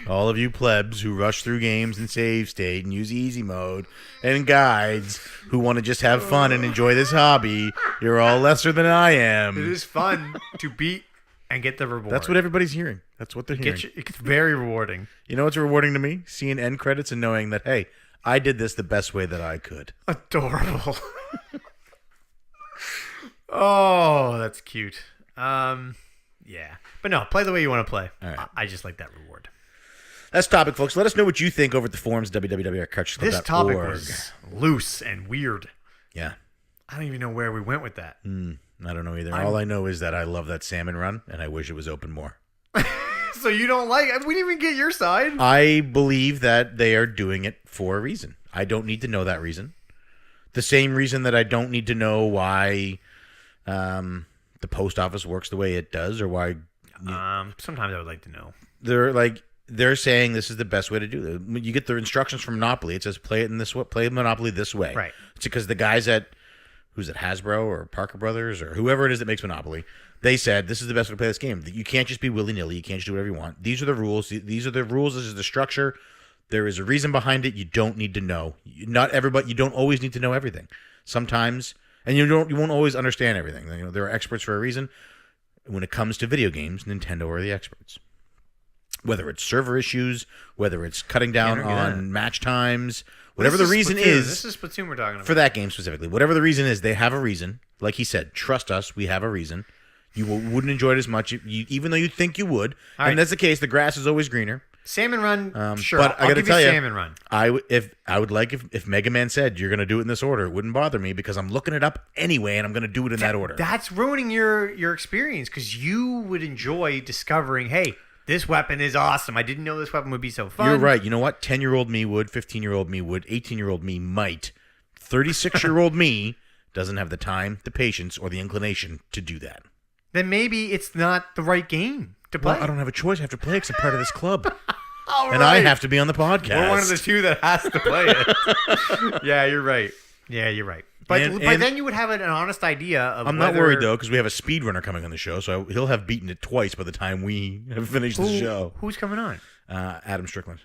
All of you plebs who rush through games and save state and use easy mode and guides who want to just have fun and enjoy this hobby, you're all lesser than I am. It is fun to beat and get the reward. That's what everybody's hearing. That's what they're hearing. It's very rewarding. You know what's rewarding to me? Seeing end credits and knowing that, hey, I did this the best way that I could. Adorable. Oh, that's cute. Yeah. But no, play the way you want to play. All right. I just like that reward. That's the topic, folks. Let us know what you think over at the forums, www.cartridge.org. This topic was loose and weird. Yeah. I don't even know where we went with that. I don't know either. All I know is that I love that salmon run, and I wish it was open more. So you don't like it? We didn't even get your side. I believe that they are doing it for a reason. I don't need to know that reason. The same reason that I don't need to know why the post office works the way it does, or why. Sometimes I would like to know. They're saying this is the best way to do it. When you get the instructions from Monopoly, it says play it in this way, play Monopoly this way. Right. It's because the guys at Hasbro or Parker Brothers or whoever it is that makes Monopoly, they said this is the best way to play this game. You can't just be willy-nilly. You can't just do whatever you want. These are the rules. These are the rules. This is the structure. There is a reason behind it. You don't need to know. Not everybody. You don't always need to know everything. Sometimes, and you won't always understand everything. You know, there are experts for a reason. When it comes to video games, Nintendo are the experts. Whether it's server issues, whether it's cutting down on match times, whatever the reason is. This is Splatoon we're talking about. For that game specifically. Whatever the reason is, they have a reason. Like he said, trust us, we have a reason. You wouldn't enjoy it as much, even though you think you would. All and right. that's the case. The grass is always greener. Salmon Run, sure. But I got to tell you, Salmon Run. I would like if Mega Man said you're going to do it in this order, it wouldn't bother me because I'm looking it up anyway, and I'm going to do it in that order. That's ruining your experience because you would enjoy discovering, hey, this weapon is awesome. I didn't know this weapon would be so fun. You're right. You know what? 10-year-old me would. 15-year-old me would. 18-year-old me might. 36-year-old me doesn't have the time, the patience, or the inclination to do that. Then maybe it's not the right game to play. Well, I don't have a choice. I have to play because I'm part of this club. All and right. I have to be on the podcast. We're one of the two that has to play it. Yeah, you're right. But then you would have an honest idea of. I'm not worried though because we have a speedrunner coming on the show, so he'll have beaten it twice by the time we have finished the show. Who's coming on? Adam Strickland.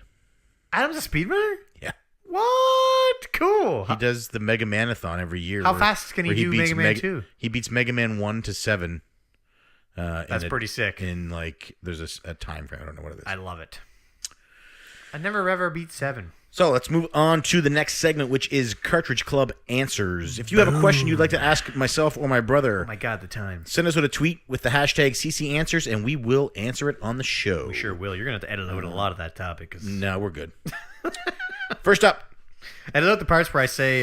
Adam's a speedrunner? Yeah. What? Cool. He does the Mega Man-a-thon every year. How fast can he do Mega Man 2? He beats Mega Man 1 to 7. That's pretty sick. There's a time frame. I don't know what it is. I love it. I never ever beat 7. So let's move on to the next segment, which is Cartridge Club Answers. If you have a question you'd like to ask myself or my brother, oh my God, the time. Send us with a tweet with the hashtag CCAnswers, and we will answer it on the show. We sure will. You're going to have to edit out a lot of that topic. No, we're good. First up. Edit out the parts where I say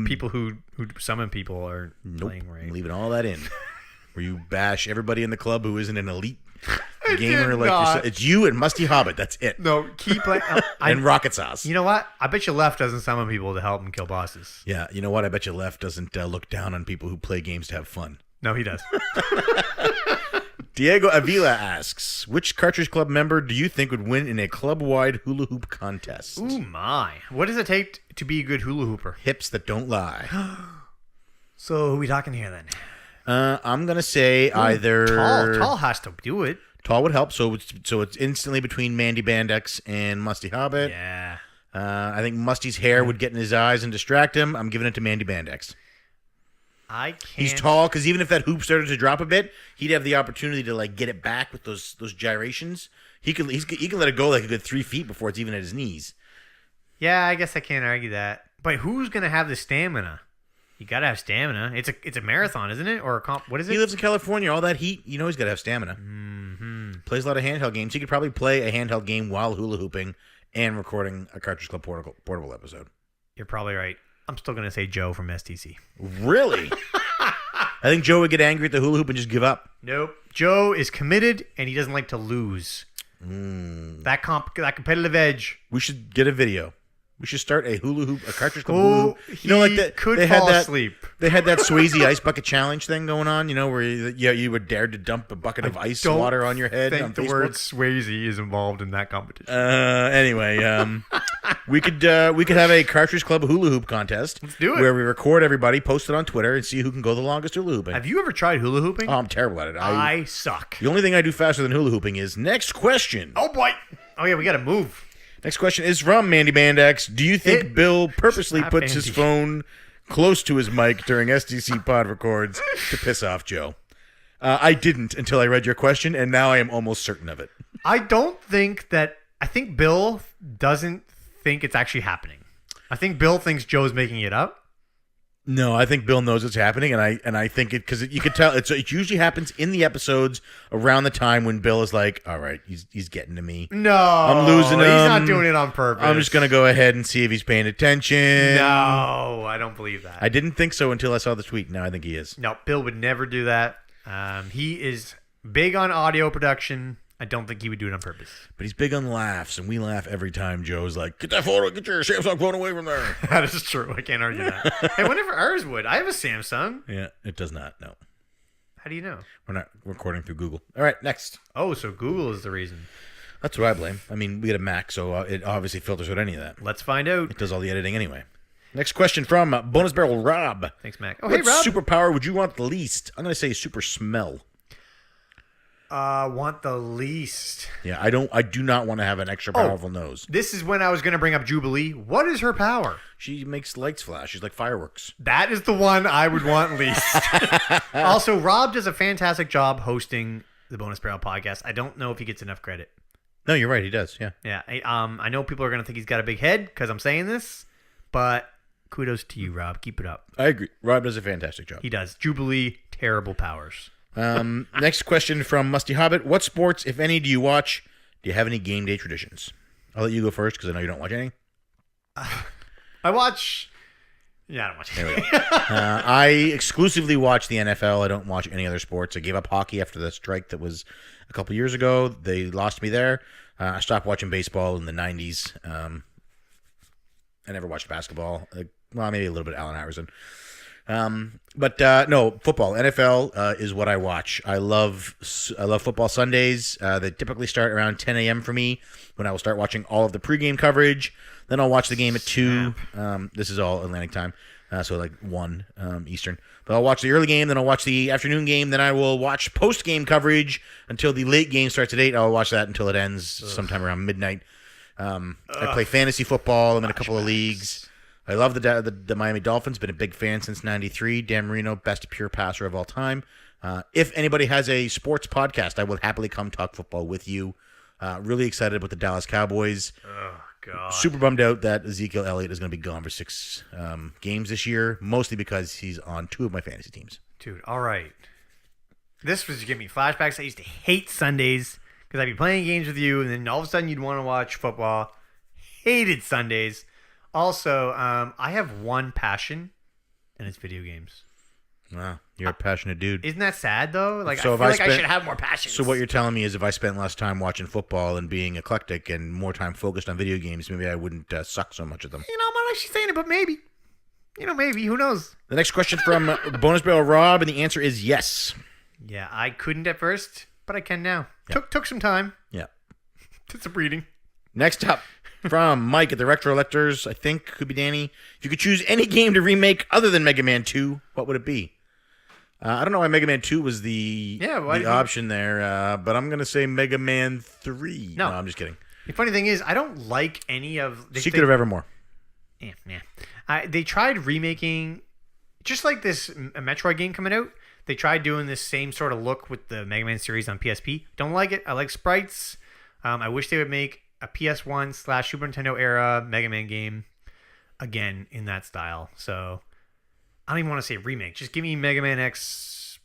people who summon people are playing right. I'm leaving all that in. Where you bash everybody in the club who isn't an elite I gamer like yourself. It's you and Musty Hobbit. That's it. No, keep playing. And Rocket Sauce. You know what? I bet you Left doesn't summon people to help him kill bosses. Yeah, you know what? I bet you Left doesn't look down on people who play games to have fun. No, he does. Diego Avila asks, which Cartridge Club member do you think would win in a club-wide hula hoop contest? Ooh, my. What does it take to be a good hula hooper? Hips that don't lie. So, who are we talking here then? I'm going to say either... Tall has to do it. Tall would help, so it's instantly between Mandy Bandex and Musty Hobbit. Yeah. I think Musty's hair would get in his eyes and distract him. I'm giving it to Mandy Bandex. I can't... He's tall, because even if that hoop started to drop a bit, he'd have the opportunity to get it back with those gyrations. He can let it go like a good 3 feet before it's even at his knees. Yeah, I guess I can't argue that. But who's going to have the stamina? You got to have stamina. It's a marathon, isn't it? Or a comp? What is it? He lives in California. All that heat, he's got to have stamina. Mm-hmm. Plays a lot of handheld games. He could probably play a handheld game while hula hooping and recording a Cartridge Club portable episode. You're probably right. I'm still going to say Joe from STC. Really? I think Joe would get angry at the hula hoop and just give up. Nope. Joe is committed, and he doesn't like to lose. That competitive edge. We should get a video. We should start a Cartridge Club hula hoop. Could fall asleep. They had that Swayze ice bucket challenge thing going on, where you were dared to dump a bucket of ice water on your head. I think the word Swayze is involved in that competition. Anyway, we could have a Cartridge Club hula hoop contest. Let's do it. Where we record everybody, post it on Twitter, and see who can go the longest hula hooping. Have you ever tried hula hooping? Oh, I'm terrible at it. I suck. The only thing I do faster than hula hooping is next question. Oh boy. Oh yeah, we got to move. Next question is from Mandy Bandex. Do you think Bill purposely puts his phone close to his mic during SDC pod records to piss off Joe? I didn't until I read your question, and now I am almost certain of it. I think Bill doesn't think it's actually happening. I think Bill thinks Joe's making it up. No, I think Bill knows it's happening, and I think it because you could tell it usually happens in the episodes around the time when Bill is like, all right, he's getting to me. No, I'm losing him. He's not doing it on purpose. I'm just gonna go ahead and see if he's paying attention. No, I don't believe that. I didn't think so until I saw the tweet. Now I think he is. No, Bill would never do that. He is big on audio production. I don't think he would do it on purpose. But he's big on laughs, and we laugh every time Joe's like, get your Samsung phone away from there. That is true. I can't argue that. Hey, whenever ours would. I have a Samsung. Yeah, it does not, no. How do you know? We're not recording through Google. All right, next. Oh, so Google is the reason. That's what I blame. I mean, we get a Mac, so it obviously filters out any of that. Let's find out. It does all the editing anyway. Next question from Bonus Barrel Rob. Thanks, Mac. Oh, what hey, Rob. superpower would you want the least? I'm going to say super smell. Want the least. Yeah, I do not want to have an extra powerful nose. This is when I was going to bring up Jubilee. What is her power? She makes lights flash. She's like fireworks. That is the one I would want least. Also, Rob does a fantastic job hosting the Bonus Barrel podcast. I don't know if he gets enough credit. No, you're right. He does. Yeah. Yeah. I know people are going to think he's got a big head because I'm saying this, but kudos to you, Rob. Keep it up. I agree. Rob does a fantastic job. He does. Jubilee, terrible powers. Next question from Musty Hobbit. What sports, if any, do you watch? Do you have any game day traditions? I'll let you go first because I know you don't watch any. I watch... Yeah, I don't watch any. I exclusively watch the NFL. I don't watch any other sports. I gave up hockey after the strike that was a couple years ago. They lost me there. I stopped watching baseball in the 90s. I never watched basketball. Maybe a little bit of Allen Iverson. But no, football. NFL is what I watch. I love football Sundays. They typically start around 10 a.m. for me when I will start watching all of the pregame coverage. Then I'll watch the game at 2. This is all Atlantic time. So like 1 Eastern. But I'll watch the early game, then I'll watch the afternoon game, then I will watch post-game coverage until the late game starts at 8. I'll watch that until it ends sometime around midnight. I play fantasy football. I'm in a couple of leagues. I love the Miami Dolphins. Been a big fan since '93. Dan Marino, best pure passer of all time. If anybody has a sports podcast, I will happily come talk football with you. Really excited about the Dallas Cowboys. Oh, God. Super bummed out that Ezekiel Elliott is going to be gone for 6 games this year, mostly because he's on 2 of my fantasy teams. Dude, all right. This was giving me flashbacks. I used to hate Sundays because I'd be playing games with you, and then all of a sudden you'd want to watch football. Hated Sundays. Also, I have one passion, and it's video games. Wow, you're a passionate dude. Isn't that sad, though? Like, So I if feel I like I spent- should have more passions. So what you're telling me is if I spent less time watching football and being eclectic and more time focused on video games, maybe I wouldn't suck so much at them. You know, I'm not actually saying it, but maybe. Maybe. Who knows? The next question from Bonus Barrel Rob, and the answer is yes. Yeah, I couldn't at first, but I can now. Yeah. Took some time. Yeah. Did some reading. Next up from Mike at the Retro Electors, I think could be Danny. If you could choose any game to remake other than Mega Man 2, what would it be? I don't know why Mega Man 2 was the option there, but I'm going to say Mega Man 3. No, I'm just kidding. The funny thing is, I don't like any of... Secret of Evermore. Yeah. They tried remaking, just like this a Metroid game coming out, they tried doing this same sort of look with the Mega Man series on PSP. Don't like it. I like sprites. I wish they would make a PS1/Super Nintendo era Mega Man game again in that style. So... I don't even want to say remake. Just give me Mega Man X.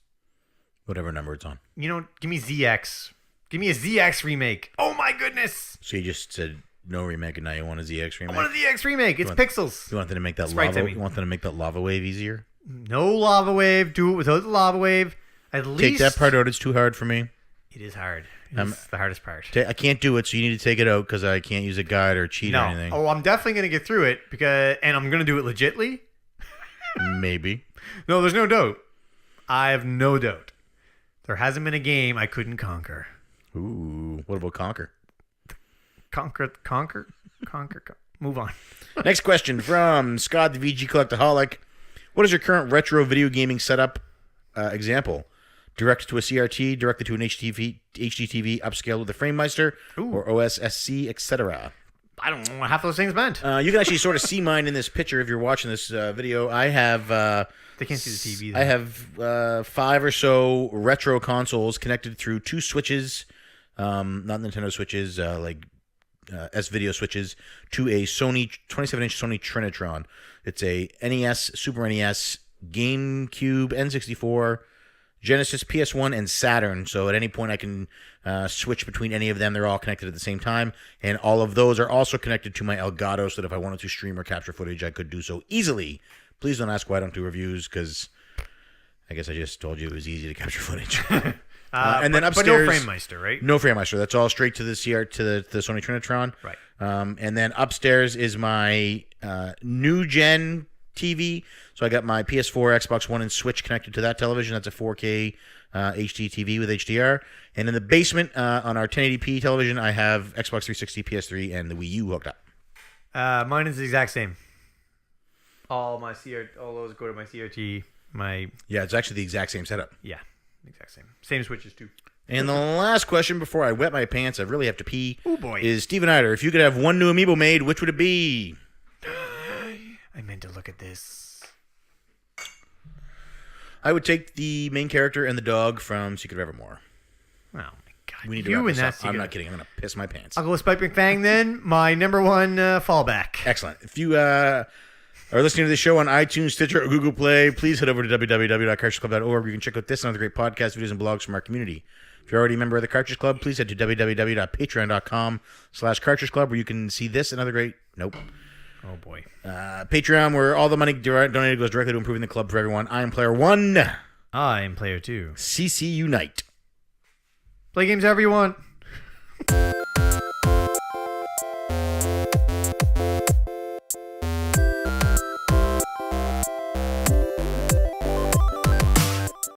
Whatever number it's on. Give me ZX. Give me a ZX remake. Oh my goodness. So you just said no remake and now you want a ZX remake? I want a ZX remake. It's pixels. You want them to make that Sprites, lava? You want them to make that lava wave easier? No lava wave. Do it without the lava wave. At least. Take that part out. It's too hard for me. It is hard. It's the hardest part. I can't do it, so you need to take it out because I can't use a guide or cheat or anything. Oh, I'm definitely going to get through it and I'm going to do it legitly. Maybe. No, there's no doubt. I have no doubt. There hasn't been a game I couldn't conquer. Ooh, what about Conquer? Conquer. Move on. Next question from Scott, the VG Collectaholic. What is your current retro video gaming setup example? Direct to a CRT, directed to an HDTV, upscaled with a FrameMeister, or OSSC, etc.? I don't know what half those things meant. You can actually sort of see mine in this picture if you're watching this video. I have... they can't see the TV, though. I have 5 or so retro consoles connected through 2 switches, not Nintendo switches, like S-Video switches, to a Sony 27-inch Sony Trinitron. It's a NES, Super NES, GameCube, N64, Genesis, PS1, and Saturn. So at any point I can switch between any of them. They're all connected at the same time. And all of those are also connected to my Elgato so that if I wanted to stream or capture footage, I could do so easily. Please don't ask why I don't do reviews because I guess I just told you it was easy to capture footage. And then upstairs... But no FrameMeister, right? No FrameMeister. That's all straight to the the Sony Trinitron. Right. And then upstairs is my new gen TV. So I got my PS4, Xbox One, and Switch connected to that television. That's a 4K HD TV with HDR. And in the basement on our 1080p television, I have Xbox 360, PS3, and the Wii U hooked up. Mine is the exact same. All those go to my CRT. Yeah, it's actually the exact same setup. Yeah, exact same. Same switches too. And the last question before I wet my pants, I really have to pee. Oh boy. Is Steven Eider, if you could have one new amiibo made, which would it be? I meant to look at this. I would take the main character and the dog from Secret of Evermore. Oh my god. We need to you wrap and this that up. I'm not kidding. I'm going to piss my pants. I'll go with Spike McFang then. My number one fallback. Excellent. If you are listening to the show on iTunes, Stitcher, or Google Play, please head over to www.cartridgeclub.org where you can check out this and other great podcasts, videos, and blogs from our community. If you're already a member of the Cartridge Club, please head to www.patreon.com/Cartridge Club where you can see this and other great... Nope. Oh boy. Patreon, where all the money donated goes directly to improving the club for everyone. I am Player 1. I am Player 2. CC Unite. Play games however you want.